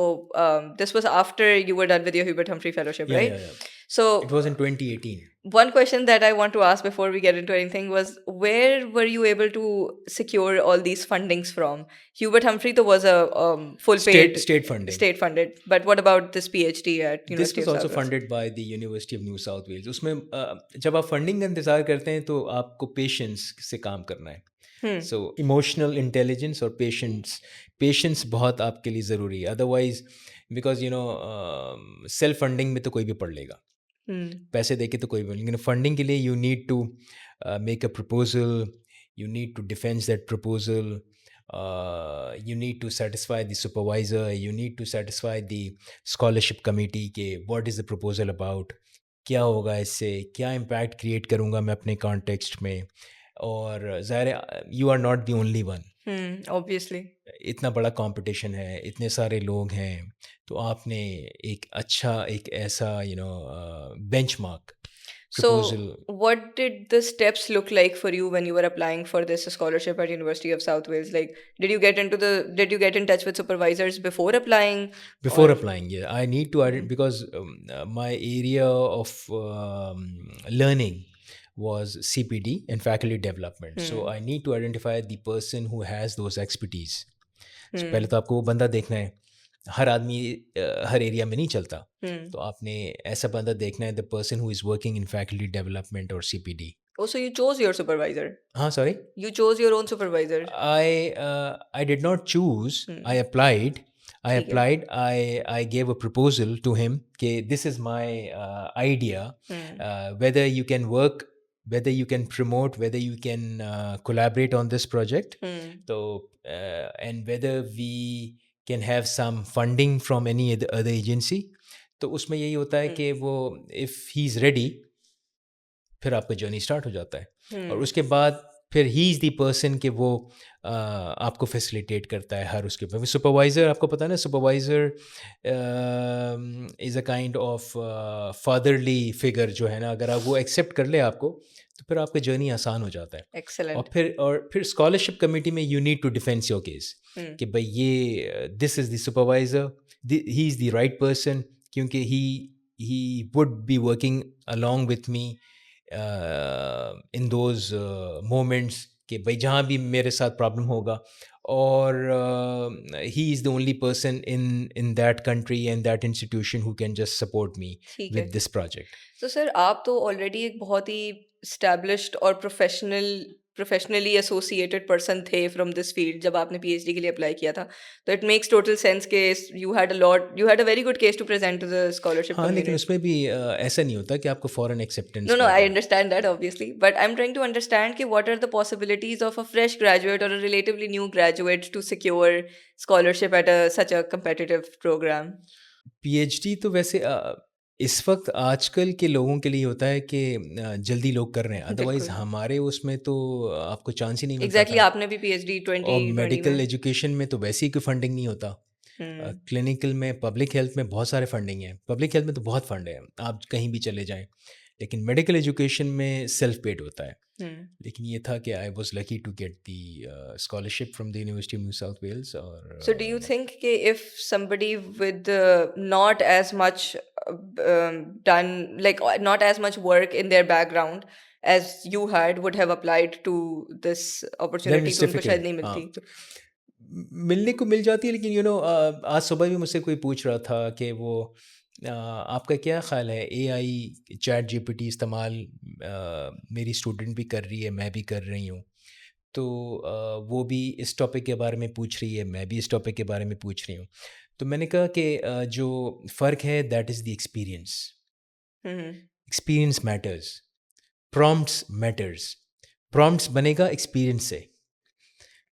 this was after you were done with your Hubert Humphrey Fellowship, Yeah, right? yeah, yeah. So It was in 2018. one question that I want to ask before we get into anything was, where were you able to secure all these fundings from? Hubert Humphrey though was a full paid State funding. state funded, but what about this PhD at this University was of also South Wales? Funded by the university of New South Wales. उसमें जब आप funding का इंतज़ार करते हैं तो आपको patience से काम करना है। सो इमोशनल इंटेलिजेंस और पेशेंस बहुत आपके लिए ज़रूरी है। Otherwise because you know self funding में तो कोई भी पढ़ लेगा, पैसे दे के तो कोई भी, लेकिन फंडिंग के लिए you need to make a proposal, you need to defend that proposal, you need to satisfy the supervisor, you need to satisfy the scholarship committee के what is the proposal about, क्या होगा इससे, क्या impact create करूँगा मैं अपने context में। और ज़ाहिर है you are not the only one, Obviously. इतना बड़ा कंपटीशन है, इतने सारे लोग हैं, तो आपने एक अच्छा एक ऐसा you know benchmark proposal। So, what did the steps look like for you when you were applying for this scholarship at University of South Wales? Like, did you get in touch with supervisors before applying? Before Or- applying, yeah, I need to because my area of learning was CPD and faculty development, so I need to identify the person who has those expertise. So पहले तो आपको वो बंदा देखना है, हर आदमी हर area में नहीं चलता, तो आपने ऐसा बंदा देखना है, the person who is working in faculty development और CPD। Oh, so you chose your supervisor. हाँ, sorry, You chose your own supervisor. I did not choose. I applied. I ठीक है. applied. I gave a proposal to him. Okay, this is my idea. Whether you can work, whether you can promote, whether you can collaborate on this project. So and whether we can have some funding from any other agency. तो उसमें यही होता है कि वो if he is ready, फिर आपका journey start हो जाता है। और Hmm. उसके बाद फिर ही इज़ द पर्सन कि वो आपको फैसिलिटेट करता है हर उसके ऊपर। सुपरवाइज़र आपको पता है ना, supervisor is a kind of fatherly figure जो है ना, अगर आप वो एक्सेप्ट कर ले आपको, तो फिर आपका जर्नी आसान हो जाता है। Excellent. और फिर स्कॉलरशिप कमेटी में you need to defence your case Hmm. कि भाई ये this is the supervisor, he is the right person, क्योंकि he would be working along with me in those moments कि भाई जहाँ भी मेरे साथ प्रॉब्लम होगा, और he is the only person in that country and that institution who can just support me ठीक विद है। This project. तो सर आप तो ऑलरेडी एक बहुत ही स्टैब्लिश्ड और प्रोफेशनली एसोसिएटेड पर्सन थे फ्रॉम दिस फील्ड जब आपने पीएचडी के लिए अप्लाई किया था, तो इट मेक्स टोटल सेंस के you had a very good case to present to the scholarship हाँ, लेकिन कम्युनिटी. उसमें भी ऐसा नहीं होता कि आपको फ़ौरन एक्सेप्टेंस No, मिल I जाए। understand that obviously, but I'm trying to understand कि what are the possibilities of a fresh graduate or a relatively new graduate to secure scholarship at such a competitive program. PhD तो वैसे इस वक्त आजकल के लोगों के लिए होता है कि जल्दी लोग कर रहे हैं, अदरवाइज़ बिल्कुल. हमारे उसमें तो आपको चांस ही नहीं मिलता Exactly, था। आपने भी पीएचडी और 2020 मेडिकल में. एजुकेशन में तो वैसे ही कोई फंडिंग नहीं होता। हम्म. क्लिनिकल में, पब्लिक हेल्थ में बहुत सारे फंडिंग है, पब्लिक हेल्थ में तो बहुत फंड है, आप कहीं भी चले जाएँ। लेकिन मेडिकल एजुकेशन में सेल्फ पेड होता है। हम्म. लेकिन ये था कि I was lucky to get the scholarship from the university of New South Wales. So do you और think कि if somebody with not as much done, like not as much work in their background as you had would have applied to this then opportunity, it's तो उनको शायद difficult. नहीं हाँ, मिलती. तो मिलने को मिल जाती है, लेकिन आज सुबह भी मुझसे कोई पूछ रहा था कि वो आपका क्या ख़्याल है एआई चैट जीपीटी इस्तेमाल मेरी स्टूडेंट भी कर रही है, मैं भी कर रही हूँ, तो वो भी इस टॉपिक के बारे में पूछ रही है, मैं भी इस टॉपिक के बारे में पूछ रही हूँ। तो मैंने कहा कि जो फ़र्क है that is the experience. Hmm. Experience matters, prompts matters. Prompts बनेगा एक्सपीरियंस से।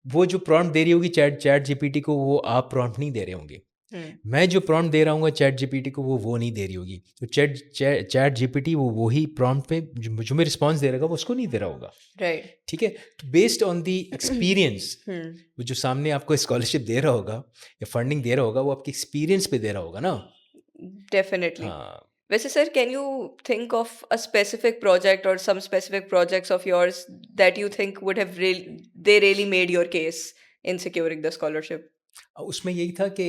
वो जो प्रॉम्प्ट दे रही होगी चैट चैट जीपीटी को, वो आप प्रॉम्प्ट नहीं दे रहे होंगे। हम्म. मैं जो प्रॉम्प्ट दे रहा हूँ चैट जीपीटी को, वो नहीं दे रही होगी। तो चैट जीपीटी वो वही प्रॉम्प्ट पे जो मैं रिस्पॉन्स दे रहा वो उसको नहीं दे रहा होगा। Right. ठीक है, तो बेस्ड ऑन दी एक्सपीरियंस, हम्म. वो जो सामने आपको स्कॉलरशिप दे रहा होगा या फंडिंग दे रहा होगा, वो आपके एक्सपीरियंस पे दे रहा होगा ना। Definitely. हाँ, वैसे sir, can you think of a specific project or some specific projects of yours that you think would have really made your case in securing the scholarship? उसमें यही था कि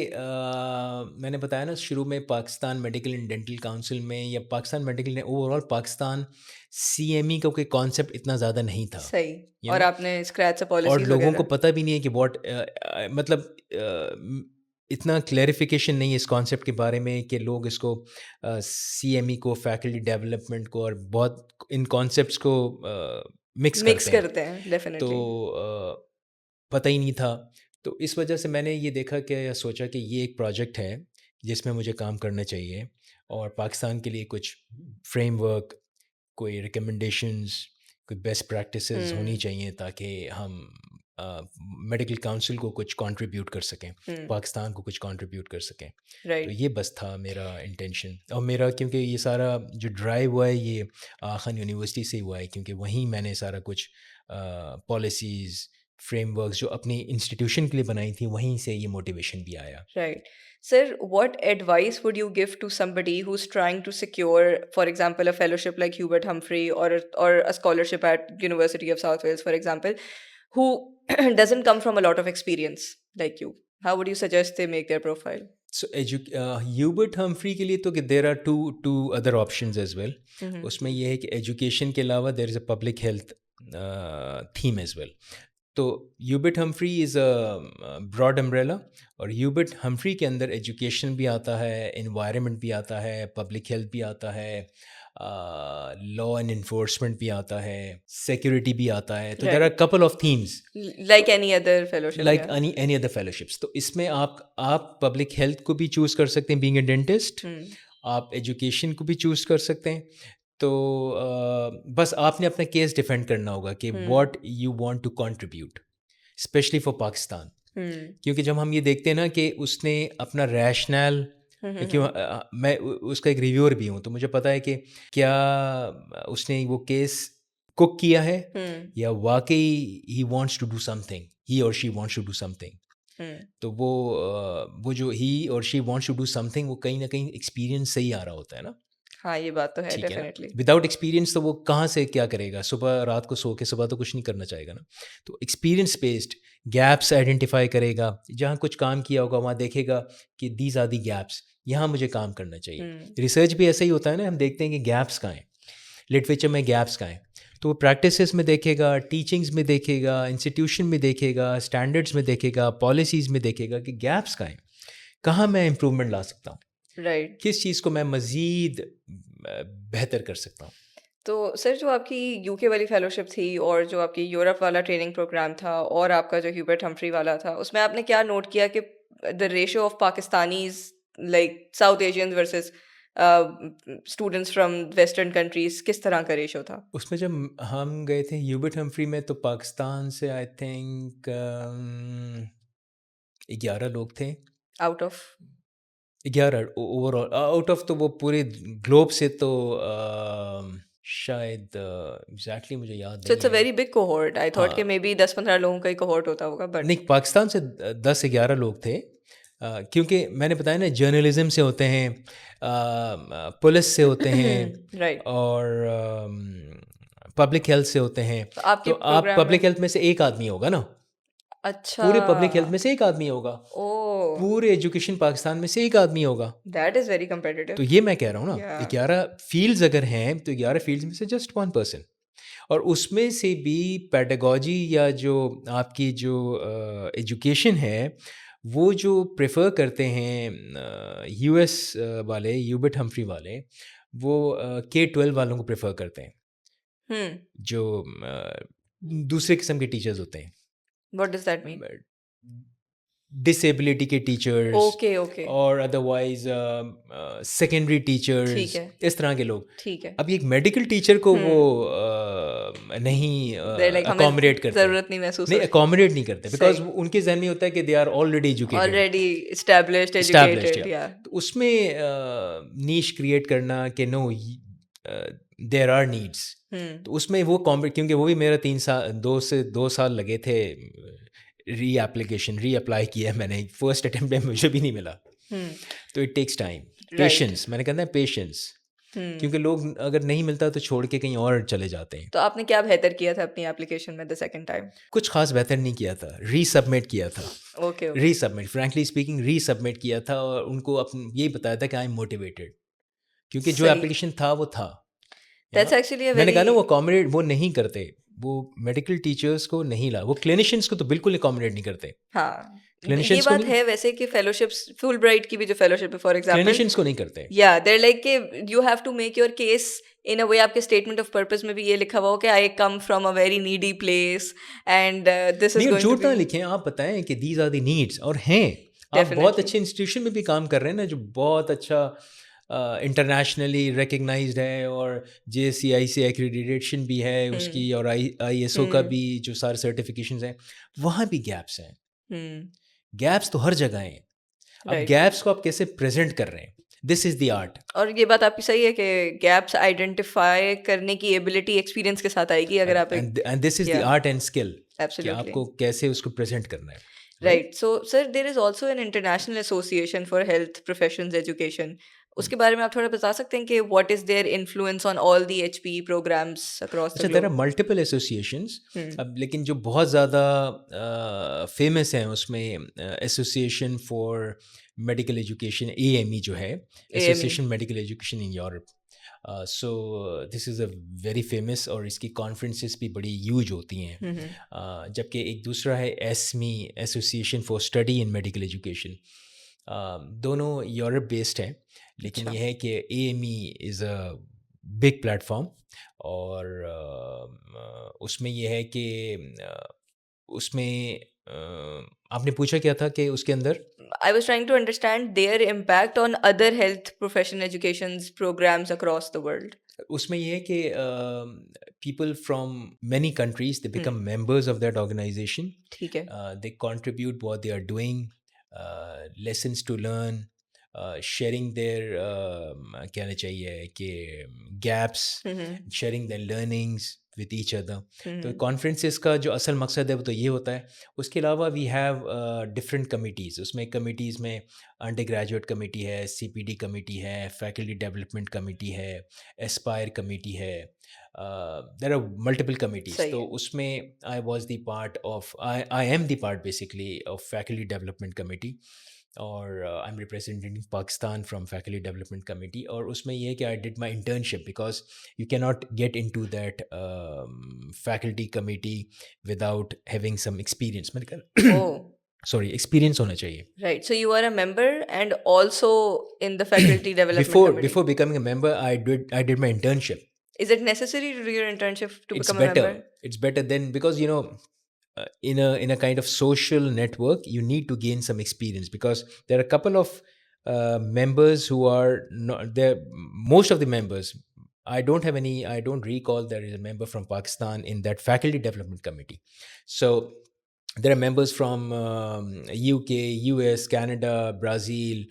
मैंने बताया ना शुरू में, Pakistan medical and dental council में, या पाकिस्तान मेडिकल ने ओवरऑल, पाकिस्तान सीएमई का कोई कॉन्सेप्ट इतना ज़्यादा नहीं था, सही. यू और नो। आपने स्क्रैच से और पॉलिसीज लोगों को वगैरह. पता भी नहीं है कि मतलब इतना क्लैरिफिकेशन नहीं है इस कॉन्सेप्ट के बारे में कि लोग इसको सीएमई को, फैकल्टी डेवलपमेंट को, और बहुत इन कॉन्सेप्ट्स को मिक्स मिक्स करते हैं। करते हैं तो डेफिनेटली. पता ही नहीं था। तो इस वजह से मैंने ये देखा कि, या सोचा कि ये एक प्रोजेक्ट है जिसमें मुझे काम करना चाहिए, और पाकिस्तान के लिए कुछ फ्रेमवर्क, कोई रिकमेंडेशंस, कोई बेस्ट प्रैक्टिसेस होनी चाहिए, ताकि हम मेडिकल काउंसिल को कुछ कंट्रीब्यूट कर सकें, पाकिस्तान को कुछ कंट्रीब्यूट कर सकें। तो राइट. ये बस था मेरा इंटेंशन। और मेरा, क्योंकि ये सारा जो ड्राइव हुआ है ये खान यूनिवर्सिटी से हुआ है, क्योंकि वहीं मैंने सारा कुछ पॉलिसीज़, फ्रेमवर्क्स जो अपनी इंस्टीट्यूशन के लिए बनाई थी, वहीं से ये मोटिवेशन भी आया। Right. Sir, what advice would you give to somebody who's trying to secure, for example, a fellowship like Hubert Humphrey, or a scholarship at University of South Wales, for example, who doesn't come from a lot of experience like you? How would you suggest they make their profile? So Hubert Humphrey के लिए तो there are two other options as well. Mm-hmm. उसमें यह है कि education के अलावा there is a public health theme as well. तो Hubert Humphrey is a broad umbrella, और ह्यूबर्ट हम्फ्री के अंदर एजुकेशन भी आता है, एनवायरनमेंट भी आता है, पब्लिक हेल्थ भी आता है, लॉ एंड इन्फोर्समेंट भी आता है, सिक्योरिटी भी आता है। तो there are Right. Couple of themes Like any other fellowship, like yeah. Any other fellowships. तो इसमें आप पब्लिक हेल्थ को भी चूज़ कर सकते हैं, बीइंग अ डेंटिस्ट। Hmm. आप एजुकेशन को भी चूज़ कर सकते हैं। तो बस आपने अपना केस डिफेंड करना होगा कि what you want to contribute, especially for Pakistan. Hmm. क्योंकि जब हम ये देखते हैं ना कि उसने अपना रैशनल क्यों मैं उसका एक रिव्यूअर भी हूँ, तो मुझे पता है कि क्या उसने वो केस कुक किया है या वाकई he wants to do something, he or she wants to do something. तो वो जो he or she wants to do something, वो कहीं ना कहीं एक्सपीरियंस से ही आ रहा होता है ना। हाँ, ये बात तो है ठीक है ना, डेफिनेटली। विदाउट एक्सपीरियंस तो वो कहाँ से क्या करेगा, सुबह रात को सो के सुबह तो कुछ नहीं करना चाहेगा ना। तो एक्सपीरियंस बेस्ड गैप्स आइडेंटिफाई करेगा, जहाँ कुछ काम किया होगा वहाँ देखेगा कि दीज आर दी गैप्स, यहाँ मुझे काम करना चाहिए। रिसर्च भी ऐसा ही होता है ना, हम देखते हैं कि गैप्स कहाँ हैं, लिटरेचर में गैप्स कहाँ हैं, तो वो प्रैक्टिसेस में देखेगा, टीचिंग्स में देखेगा, इंस्टीट्यूशन में देखेगा, स्टैंडर्ड्स में देखेगा, पॉलिसीज़ में देखेगा कि गैप्स कहाँ हैं, कहाँ मैं इम्प्रूवमेंट ला सकता हूँ, राइट। किस चीज़ को मैं मज़ीद बेहतर कर सकता हूँ। तो सर, जो आपकी यूके वाली फेलोशिप थी और जो आपकी यूरोप वाला ट्रेनिंग प्रोग्राम था और आपका जो ह्यूबर्ट हम्फ्री वाला था, उसमें आपने क्या नोट किया कि the ratio of Pakistanis, like south Asians versus students from western countries, किस तरह का रेशियो था? उसमें जब हम गए थे ह्यूबर्ट हम्फ्री में, तो पाकिस्तान से आई थिंक 11 लोग थे। Out of 11 overall, out of तो वो पूरे ग्लोब से तो शायद एग्जैक्टली मुझे याद सो नहीं इट्स अ है। Very big cohort. I thought कि हाँ, मे बी 10-15 लोगों का ही कोहोर्ट होता होगा, बट नहीं, पाकिस्तान से 10-11 लोग थे। क्योंकि मैंने बताया ना, जर्नलिज्म से होते हैं, पुलिस से होते हैं, राइट। और पब्लिक हेल्थ से होते हैं। तो आपके तो आप प्रोग्राम में पब्लिक हेल्थ में से एक आदमी होगा ना, अच्छा। पूरे पब्लिक हेल्थ में से एक आदमी होगा, ओ, पूरे एजुकेशन पाकिस्तान में से एक आदमी होगा। दैट इज वेरी तो कंपेटिटिव। ये मैं कह रहा हूँ ना, या 11 फील्ड्स अगर हैं तो 11 फील्ड्स में से जस्ट 1 पर्सन, और उसमें से भी पेडागोजी या जो आपकी जो एजुकेशन है, वो जो प्रेफर करते हैं यूएस वाले, ह्यूबर्ट हम्फ्री वाले, वो K-12 वालों को प्रेफर करते हैं, हम्म, जो दूसरे किस्म के टीचर्स होते हैं, what does that mean? Disability के टीचर्स, ओके, ओके, और अदरवाइज सेकेंडरी ठीक टीचर्स, है, इस तरह के लोग। ठीक है। अब एक मेडिकल टीचर को वो हम्म, नहीं देयर लाइक हमें अकोमोडेट करते, जरूरत नहीं महसूस नहीं होती। अकोमोडेट नहीं करते, बिकॉज सही, उनके जहन में होता है कि they are already educated, already established, established, educated, या या तो उसमें नीश क्रिएट करना कि नो देयर आर नीड्स। हम्म, तो उसमें वो क्योंकि वो भी मेरा 3 साल 2 से 2 साल लगे थे, री अप्लाई किया है मैंने, फर्स्ट अटेम्प्ट में मुझे भी नहीं मिला। हम्म, तो it takes time, right, patience, मैंने कहना है पेशेंस, हम्म। क्योंकि लोग अगर नहीं मिलता तो छोड़ के कहीं और चले जाते हैं। तो आपने क्या बेहतर किया था अपनी एप्लीकेशन में द सेकंड टाइम? कुछ खास बेहतर नहीं किया था, रीसबमिट किया था, okay, okay, resubmit, frankly speaking resubmit किया था, और उनको यही बताया था कि आई एम मोटिवेटेड, क्योंकि जो सही। एप्लीकेशन था वो था, है दैट्स ना। एक्चुअली अ मैंने वेरी कहा ना, वो अकोमोडेट वो नहीं करते, वो मेडिकल टीचर्स को नहीं ला, वो क्लिनिशियंस को तो बिल्कुल अकोमोडेट नहीं करते, हाँ, ये क्लिनिशियंस को बात नहीं, है वैसे कि फेलोशिप्स, फुलब्राइट की भी जो फेलोशिप है फॉर एग्जांपल, क्लिनिशियंस को नहीं करते। या देयर लाइक कि you have to make your case in a way. आपके स्टेटमेंट ऑफ पर्पस में भी ये लिखा हुआ हो कि I come from a very needy place and this is नहीं, और गोइंग टू झूठ ना बी लिखें, आप बताएं कि दीज आर द नीड्स, और हैं, आप बहुत डेफिनेटली। अच्छे इंस्टीट्यूशन में भी काम कर रहे हैं ना, जो बहुत अच्छा इंटरनेशनली रिकग्नाइज्ड है, और JCI से एक्रीडिटेशन भी है हम्म, उसकी, और ISO का हम्म, भी जो सारे सर्टिफिकेशंस हैं, वहाँ भी गैप्स हैं। हम्म, गैप्स तो हर जगह हैं, अब राइट। गैप्स को आप कैसे प्रेजेंट कर रहे हैं, दिस इज़ द आर्ट। और ये बात आपकी सही है कि गैप्स आइडेंटिफाई करने की एबिलिटी एक्सपीरियंस के साथ आएगी अगर आप एक, एंड दिस इज़ द या आर्ट एंड स्किल, कि एब्सोल्युटली। आपको कैसे उसको प्रेजेंट करना है, right. Right. So sir, there is also an international association for health professions education. उसके बारे में आप थोड़ा बता सकते हैं कि what is their influence on all the HPE programmes across the अच्छा, there are globe? Multiple associations, hmm, अब लेकिन जो बहुत ज़्यादा फेमस हैं उसमें association for medical education, AME जो है, AME। Association medical education in Europe. So this is a very famous, और इसकी कॉन्फ्रेंसेस भी बड़ी यूज होती हैं। हम्म, जबकि एक दूसरा है ESME, association for study in medical education. दोनों यूरोप बेस्ड हैं, लेकिन अच्छा। यह है कि AME is a big platform, और उसमें यह है कि उसमें आपने पूछा क्या था कि उसके अंदर, I was trying to understand their impact on other health professional educations programs across the world. उसमें यह है कि people from many countries they become members of that organization, ठीक है। They contribute what they are doing, lessons to learn, sharing their कहना चाहिए कि gaps, sharing their learnings with each other. तो कॉन्फ्रेंसेस का जो असल मकसद है वो तो ये होता है। उसके अलावा वी हैव डिफरेंट कमिटीज़। उसमें कमिटीज़ में अंडर ग्रेजुएट कमेटी है, CPD कमेटी है, फैकल्टी डेवलपमेंट कमेटी है, एस्पायर कमेटी है, देयर आर मल्टीपल कमिटीज़। सही तो है। उसमें I was the part of, I am the part basically of faculty development committee, और I am representing Pakistan from faculty development committee. और उसमें ये है कि I did my internship, because you cannot get into that faculty committee without having some experience। मैंने कहा Oh, sorry, experience होना चाहिए। right. So you are a member and also in the faculty development before committee. before becoming a member, I did my internship. Is it necessary to do your internship to It's become a better. member? It's better then, because in a kind of social network, you need to gain some experience, because there are a couple of members who are not there. Most of the members, I don't recall there is a member from Pakistan in that faculty development committee. So there are members from UK, US, Canada, Brazil,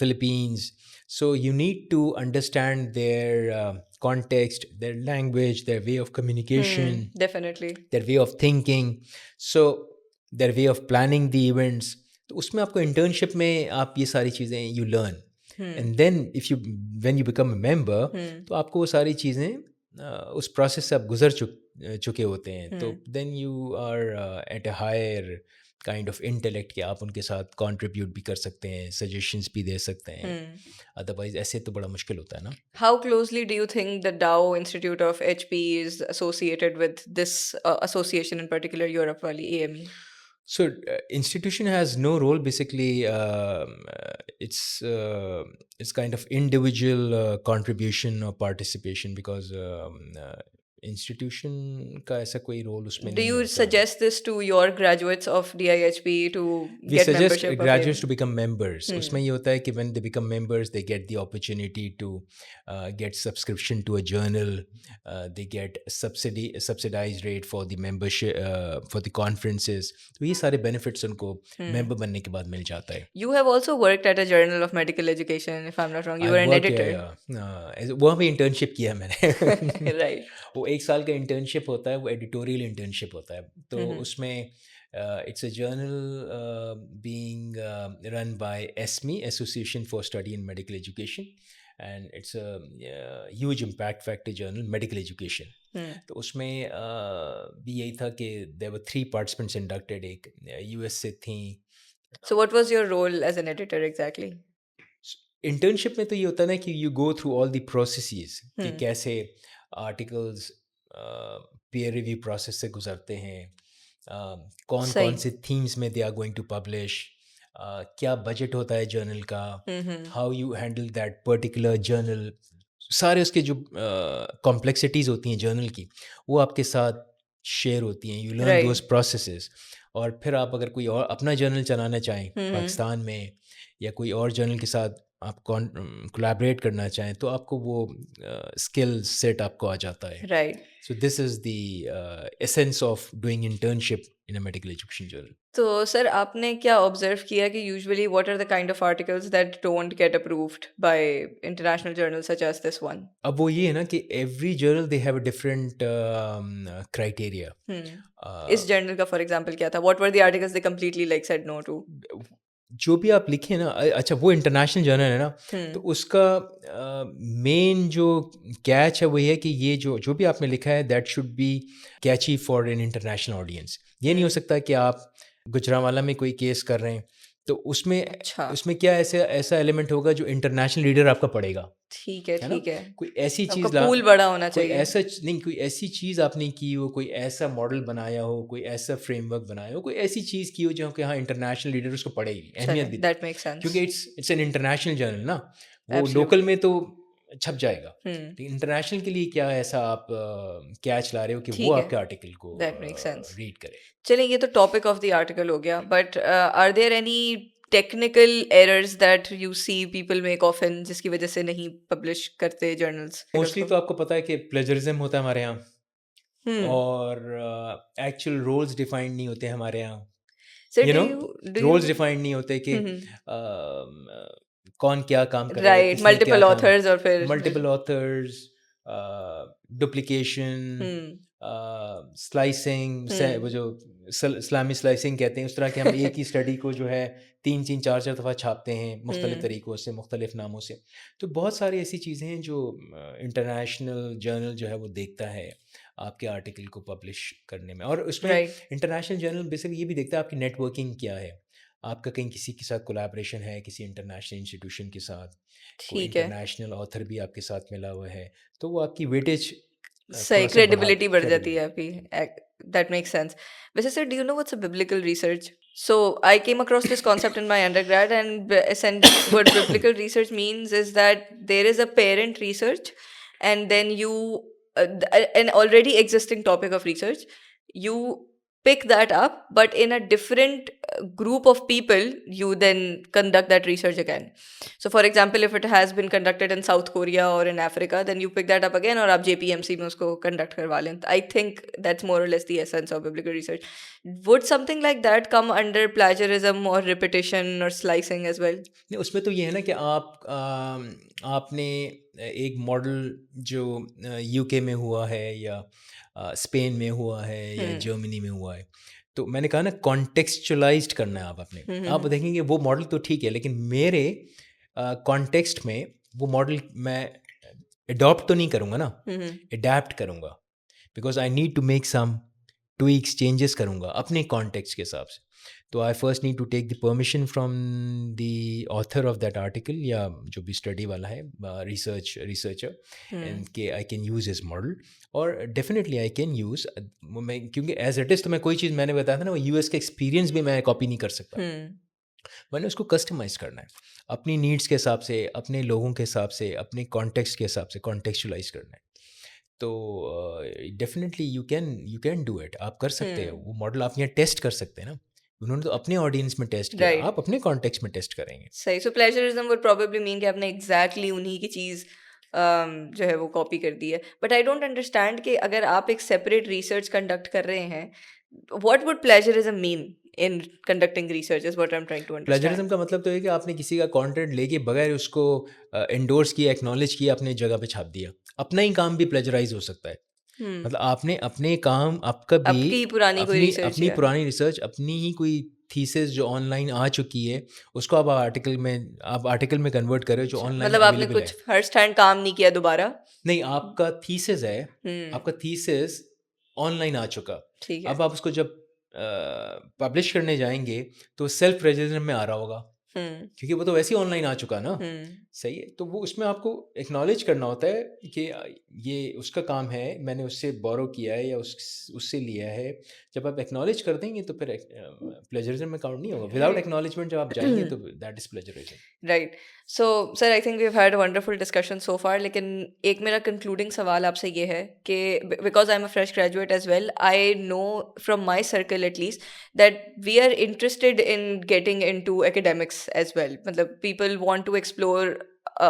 Philippines. So you need to understand their context, their language, their way of communication, Definitely. their way of thinking, so their way of planning the events. तो उसमें आपको internship में आप ये सारी चीज़ें you learn, and then if you when you become a member, तो आपको वो सारी चीज़ें उस प्रोसेस से आप गुजर चुके होते हैं। तो then you are at a higher kind of intellect कि आप उनके साथ कंट्रीब्यूट भी कर सकते हैं, सजेशंस भी दे सकते हैं। अदरवाइज ऐसे तो बड़ा मुश्किल होता है ना। How closely do you think the Dow Institute of HP is associated with this association in particular, Europe Valley AME? So institution has no role basically. It's kind of individual contribution or participation, because institution का ऐसा कोई role उसमें Do नहीं you होता। suggest this to your graduates of DIHP to We get suggest membership of graduates AME? to become members. उसमें ये होता है कि when they become members, they get the opportunity to get subscription to a journal. They get subsidized rate for the membership, for the conferences. तो ये सारे benefits उनको member बनने के बाद मिल जाता है। You have also worked at a Journal of Medical Education, if I'm not wrong. You were an editor. वहाँ पे internship किया मैंने। Right. वो 1 साल का internship होता है, वो editorial internship होता है। तो उसमें it's a journal being run by ASME, Association for Study in Medical Education, and it's a huge impact factor journal, medical education. तो उसमें भी यही था कि there were 3 participants inducted, एक US से थी। So what was your role as an editor exactly? Internship में तो ये होता है ना कि you go through all the processes कि कैसे आर्टिकल्स पीयर रिव्यू प्रोसेस से गुजरते हैं, कौन कौन से थीम्स में they are going to publish, क्या बजट होता है जर्नल का, how you handle that particular journal. सारे उसके जो कॉम्प्लेक्सिटीज़ होती हैं जर्नल की, वो आपके साथ शेयर होती हैं। यू लर्न दोज प्रोसेसेस, और फिर आप अगर कोई और अपना जर्नल चलाना चाहें पाकिस्तान में, या कोई और जर्नल के साथ आप कोलैबोरेट करना चाहें, तो आपको वो स्किल सेट आपको आ जाता है। Right. So this is the essence of doing internship in a medical education journal. तो सर आपने क्या ऑब्जर्व किया कि usually what are the kind of articles that don't get approved by international journals such as this one? अब वो ये है ना कि every journal they have a different criteria. इस जर्नल का फॉर एग्जांपल क्या था? What were the articles they completely like said no to? जो भी आप लिखे ना, अच्छा वो इंटरनेशनल जर्नल है ना, तो उसका मेन जो कैच है वो ये है कि ये जो भी आपने लिखा है that should be catchy for an international audience. ये नहीं हो सकता कि आप गुजरांवाला में कोई केस कर रहे हैं तो उसमें क्या ऐसा एलिमेंट होगा जो इंटरनेशनल रीडर आपका पढ़ेगा। ठीक है, ठीक है। कोई ऐसी चीज पूल बड़ा होना चाहिए। कोई ऐसी चीज आपने की हो, कोई ऐसा मॉडल बनाया हो, कोई ऐसा फ्रेमवर्क बनाया हो, कोई ऐसी चीज की हो जो कि हाँ इंटरनेशनल लीडर उसको पढ़ेगी, अहमियत भी, दैट मेक्स सेंस, क्योंकि इट्स एन इंटरनेशनल जर्नल ना, वो लोकल में तो छप जाएगा, इंटरनेशनल के लिए क्या ऐसा आप कैच ला रहे हो कि वो आपके आर्टिकल को रीड करे। चलिए ये तो टॉपिक ऑफ द आर्टिकल हो गया, but are there any technical errors that you see people make often जिसकी वजह से नहीं पब्लिश करते जर्नल्स? मोस्टली तो आपको पता है कि प्लेजरिज्म होता है हमारे यहाँ, और एक्चुअल रोल्स डिफाइंड नहीं होते हमारे यहाँ, रोल्स डिफाइंड नहीं होते कि कौन क्या काम कर रहा है, राइट, किसने क्या मल्टीपल काम, ऑथर्स और फिर मल्टीपल ऑथर्स, डुप्लीकेशन, स्लाइसिंग, वो जो इस्लामी स्लाइसिंग कहते हैं, उस तरह के हम एक ही स्टडी को जो है 3-3 4-4 दफ़ा छापते हैं मुख्तलिफ तरीक़ों से, मुख्तलिफ नामों से। तो बहुत सारी ऐसी चीज़ें हैं जो इंटरनेशनल जर्नल जो है वो देखता है आपके आर्टिकल को पब्लिश करने में। और उसमें राइट, इंटरनेशनल जर्नल बेसिकली ये भी देखता है आपकी नेटवर्किंग क्या है, आपका कहीं किसी के साथ कोलैबोरेशन है, किसी इंटरनेशनल इंस्टीट्यूशन के साथ, कोई ठीक है, इंटरनेशनल ऑथर भी आपके साथ मिला हुआ है, तो वो आपकी वेटेज सही, थोड़ा-सा बढ़ा क्रेडिबिलिटी बढ़ जाती है क्रेडिबिलिटी। आपकी। That makes sense. वैसे sir, do you know what's a biblical research? So I came across this concept in my undergrad, and what biblical research means is that there is a parent research, and then an already existing topic of research, you pick that up, but in a different group of people, you then conduct that research again. So for example, if it has been conducted in South Korea or in Africa, then you pick that up again, और आप JPMC में उसको conduct करवा लें. I think that's more or less the essence of biblical research. Would something like that come under plagiarism or repetition or slicing as well? नहीं, उसमें तो ये है ना कि आपने एक मॉडल जो यूके में हुआ है या स्पेन में हुआ है या जर्मनी में हुआ है, तो मैंने कहा ना कॉन्टेक्सचुअलाइज्ड करना है आप अपने। आप देखेंगे वो मॉडल तो ठीक है, लेकिन मेरे कॉन्टेक्स्ट में वो मॉडल मैं अडॉप्ट तो नहीं करूँगा ना, अडैप्ट करूँगा, because I need to make some tweaks, changes करूँगा अपने कॉन्टेक्स्ट के हिसाब से। तो I first need to take the permission from the author of that article, या जो भी स्टडी वाला है, रिसर्चर, एंड के I can use his model. और डेफिनेटली आई कैन यूज़, मैं क्योंकि एज इट इज़ तो मैं कोई चीज़ मैंने बताया था ना, वो यूएस का एक्सपीरियंस भी मैं कॉपी नहीं कर सकता। मैंने उसको कस्टमाइज़ करना है अपनी नीड्स के हिसाब से, अपने लोगों के हिसाब से, अपने कॉन्टेक्स्ट के हिसाब से कॉन्टेक्चुअलाइज़ करना है। तो definitely you can do it, आप कर सकते हैं वो मॉडल, आप यहाँ टेस्ट कर सकते हैं ना। उन्होंने तो अपने ऑडियंस में टेस्ट किया, Right. आप अपने कॉन्टेक्स्ट में टेस्ट करेंगे। सही। सो प्लेजरिज्म वुड प्रोबेबली मीन कि आपने एग्जैक्टली उन्हीं की चीज़ जो है वो कॉपी कर दी है। बट आई डोंट अंडरस्टैंड कि अगर आप एक सेपरेट रिसर्च कंडक्ट कर रहे हैं, what would plagiarism mean in conducting research is what I am trying to plagiarism understand. का मतलब तो है कि आपने किसी का कंटेंट लेके बगैर उसको एंडोर्स किया, एक्नॉलेज किया, अपने जगह पे छाप दिया। अपना ही काम भी प्लेजराइज हो सकता है। मतलब आपने अपने काम, आपका भी आपकी पुरानी कोई अपनी रिसर्च अपनी है, पुरानी रिसर्च, अपनी ही कोई थीसिस जो ऑनलाइन आ चुकी है, उसको आप आर्टिकल में कन्वर्ट कर रहे हो जो ऑनलाइन मतलब आपने अवेलेबल है। कुछ फर्स्ट हैंड काम नहीं किया दोबारा। नहीं, आपका थीसिस है, हम्म, आपका थीसिस ऑनलाइन आ चुका। ठीक है। अब आप उसको जब पब्लिश करने जाएँगे, तो सेल्फ प्लेजरिज्म में आ रहा होगा, हम्म, क्योंकि वो तो वैसे ही ऑनलाइन आ चुका ना। हम्म, सही है, तो वो उसमें आपको एक्नॉलेज करना होता है कि ये उसका काम है, मैंने उससे बोरो किया है या उससे लिया है। जब आप एक्नॉलेज कर देंगे तो फिर प्लेजरिज्म में काउंट नहीं होगा। विदाउट एक्नॉलेजमेंट जब आप जाएँगे तो that is plagiarism. Right. So sir, I think we have had a wonderful discussion so far, लेकिन एक मेरा कंक्लूडिंग सवाल आपसे ये है कि because I am a fresh graduate as well, I know from my circle at least that we are interested in getting into academics as well. मतलब people want to explore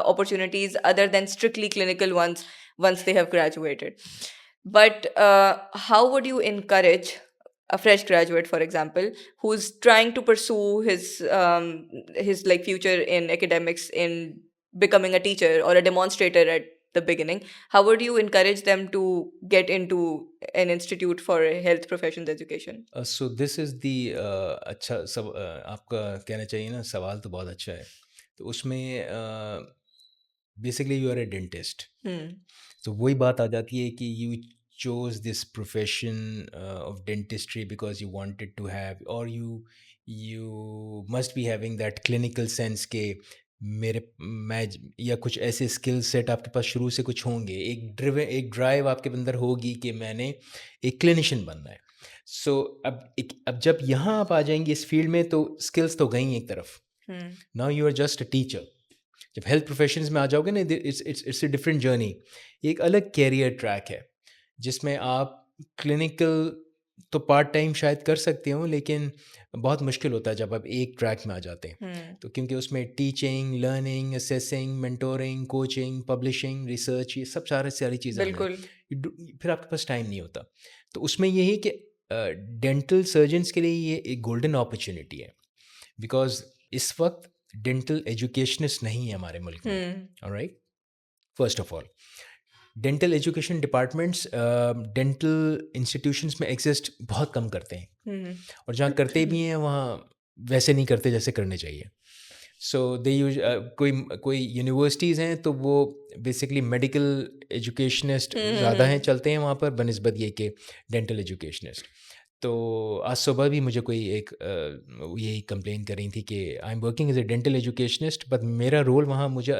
opportunities other than strictly clinical ones once they have graduated. But how would you encourage a fresh graduate, for example, who's trying to pursue his like future in academics, in becoming a teacher or a demonstrator at the beginning? How would you encourage them to get into an institute for health professions education? So this is the अच्छा सब आपका कहना चाहिए ना, सवाल तो बहुत अच्छा है। तो उसमें basically you are a dentist, Hmm. तो वही बात आ जाती है कि you choose this profession of dentistry because you wanted to have, और you must be having that clinical sense के मैं या कुछ ऐसे स्किल सेट आपके पास शुरू से कुछ होंगे, एक ड्राइव आपके अंदर होगी कि मैंने एक क्लिनिशियन बनना है। सो अब जब यहाँ आप आ जाएंगे इस फील्ड में, तो स्किल्स तो गई एक तरफ, Hmm. Now you are just a teacher. जब हेल्थ प्रोफेशंस में आ जाओगे ना, इट्स अ डिफरेंट जर्नी, एक अलग कैरियर ट्रैक है जिसमें आप क्लिनिकल तो पार्ट टाइम शायद कर सकते हो, लेकिन बहुत मुश्किल होता है जब आप एक ट्रैक में आ जाते हैं। Hmm. तो क्योंकि उसमें teaching, learning, assessing, mentoring, coaching, publishing, research, ये सब सारी चीज़ें आने बिल्कुल। फिर आपके पास टाइम नहीं होता। तो उसमें यही कि डेंटल सर्जन्स के लिए ये एक गोल्डन अपॉर्चुनिटी है, बिकॉज इस वक्त डेंटल एजुकेशनिस्ट नहीं है हमारे मुल्क में. Hmm alright, first of all dental education departments dental institutions में एग्जिस्ट बहुत कम करते हैं, हम्म और जहाँ करते भी हैं वहाँ वैसे नहीं करते जैसे करने चाहिए. सो दे यूज कोई यूनिवर्सिटीज़ हैं तो वो बेसिकली मेडिकल एजुकेशनिस्ट ज़्यादा हैं, चलते हैं वहाँ पर बनस्बत ये कि डेंटल एजुकेशनिस्ट. तो आज सुबह भी मुझे कोई एक यही कंप्लेन कर रही थी कि I am working as a dental educationist, but मेरा रोल वहाँ मुझे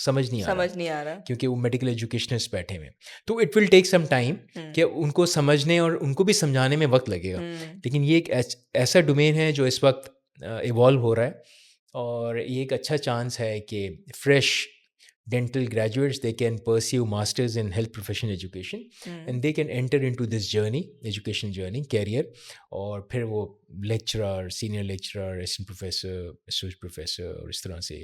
समझ नहीं आ रहा, समझ नहीं आ रहा. क्योंकि वो मेडिकल एजुकेशनिस्ट बैठे हुए हैं. तो it will take some time कि उनको समझने और उनको भी समझाने में वक्त लगेगा. लेकिन ये एक ऐसा डोमेन है जो इस वक्त इवॉल्व हो रहा है, और ये एक अच्छा चांस है कि fresh dental graduates, they can pursue masters in health professional education, and they can enter into this journey, education journey, career, और फिर वो lecturer, senior lecturer, assistant professor, associate professor और इस तरह से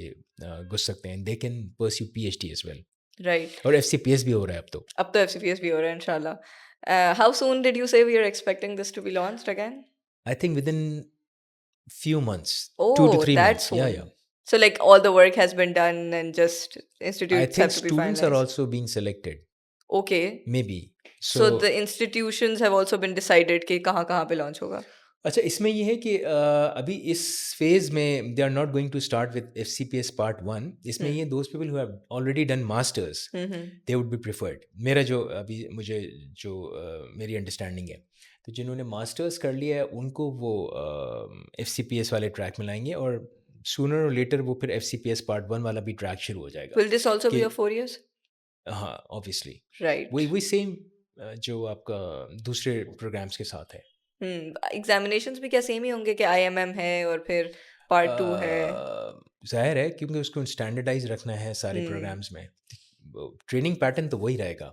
घुस सकते हैं. they can pursue PhD as well. Right. और FCPS भी हो रहा है अब तो. अब तो FCPS भी हो रहा है इंशाल्लाह. How soon did you say we are expecting this to be launched again? I think within few months, 2 to Oh, 3 that's months. soon. Yeah. So like all the work has been done and just I institutes think have to be students are finalized. also being selected, Okay. maybe. So the institutions have also been decided कि कहाँ पे launch होगा. अच्छा, इसमें ये है कि अभी इस फेज में they are not going to start with FCPS part 1. इसमें ये those people who have already done masters, they would be preferred. मेरा जो अभी मुझे जो मेरी अंडरस्टैंडिंग है, तो जिन्होंने मास्टर्स कर लिया है उनको वो FCPS वाले ट्रैक में लाएंगे, और सूनर और लेटर वो फिर FCPS पार्ट 1 वाला भी ट्रैक शुरू हो जाएगा. Will this also be कि a 4 years? हाँ, ऑब्वियसली Right. वही सेम जो आपका दूसरे प्रोग्राम्स के साथ है. एग्जामिनेशंस भी क्या सेम ही होंगे कि IMM है और फिर पार्ट 2 है? जाहिर है, क्योंकि उसको स्टैंडर्डाइज रखना है सारे प्रोग्राम्स में. ट्रेनिंग पैटर्न तो वही रहेगा,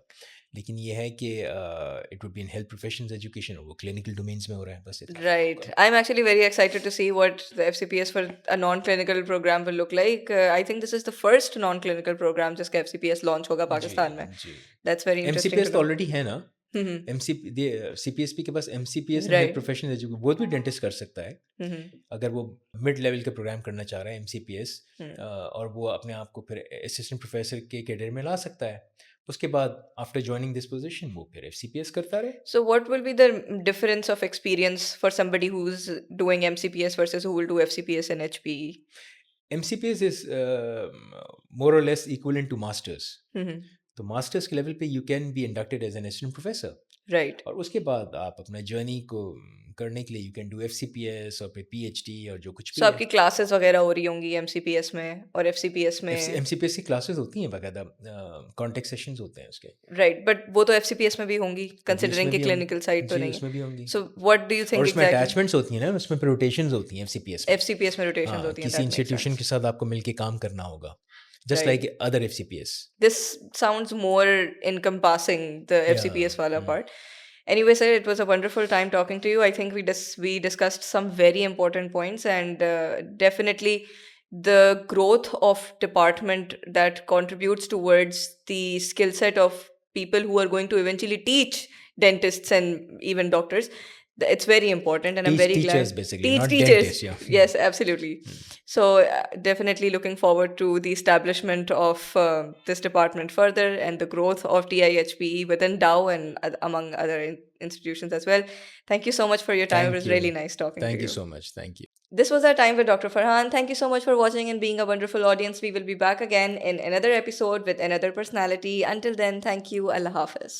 लेकिन ये है कि it would be in health professions education, और वो क्लिनिकल डोमेन्स में हो रहा है बस. Right. I'm actually very excited to see what the FCPS for a non-clinical program will look like. I think this is the first non-clinical program जिसका FCPS launch होगा पाकिस्तान में. That's very interesting MCPS to तो know. Already है ना. CPSP के पास MCPS इन Right. Health professional education, वो भी dentist कर सकता है अगर वो मिड लेवल का प्रोग्राम करना चाह रहा है MCPS, और वो अपने आप को फिर असिस्टेंट प्रोफेसर के कैडर में ला सकता है. उसके बाद आफ्टर जॉइनिंग दिस पोजीशन वो फिर FCPS करता रहे. So what will be the difference of experience for somebody who's doing MCPS versus who will do FCPS and HPE? MCPS is more or less equivalent to masters. तो masters के level पे you can be inducted as an assistant professor. Right. और उसके बाद आप अपना journey को करने के लिए यू कैन डू FCPS और फिर PhD और जो कुछ भी So आपकी classes वगैरह हो रही होंगी MCPS में और FCPS में. MCPS की क्लासेस होती हैं बाकायदा, कॉन्टेक्ट सेशंस होते हैं उसके. Right, but वो तो FCPS में भी होंगी considering कि clinical side तो नहीं उसमें भी होंगी. So what do you और think उसमें exactly? अटैचमेंट्स होती हैं ना, उसमें रोटेशंस होती हैं FCPS में. FCPS में rotations होती हैं. किसी इंस्टीट्यूशन के साथ आपको मिलके काम करना होगा, just like other FCPS. This sounds more encompassing the FCPS wala part. Anyway, sir, it was a wonderful time talking to you. I think we discussed some very important points, and definitely the growth of department that contributes towards the skill set of people who are going to eventually teach dentists and even doctors. It's very important, and I'm very glad. Teachers, basically, not teachers. dentists, yeah. Yes, absolutely. So definitely looking forward to the establishment of this department further and the growth of TIHPE within Dow and among other institutions as well. Thank you so much for your time. It was really nice talking to you. Thank you so much. Thank you. This was our time with Dr. Farhan. Thank you so much for watching and being a wonderful audience. We will be back again in another episode with another personality. Until then, thank you. Allah Hafiz.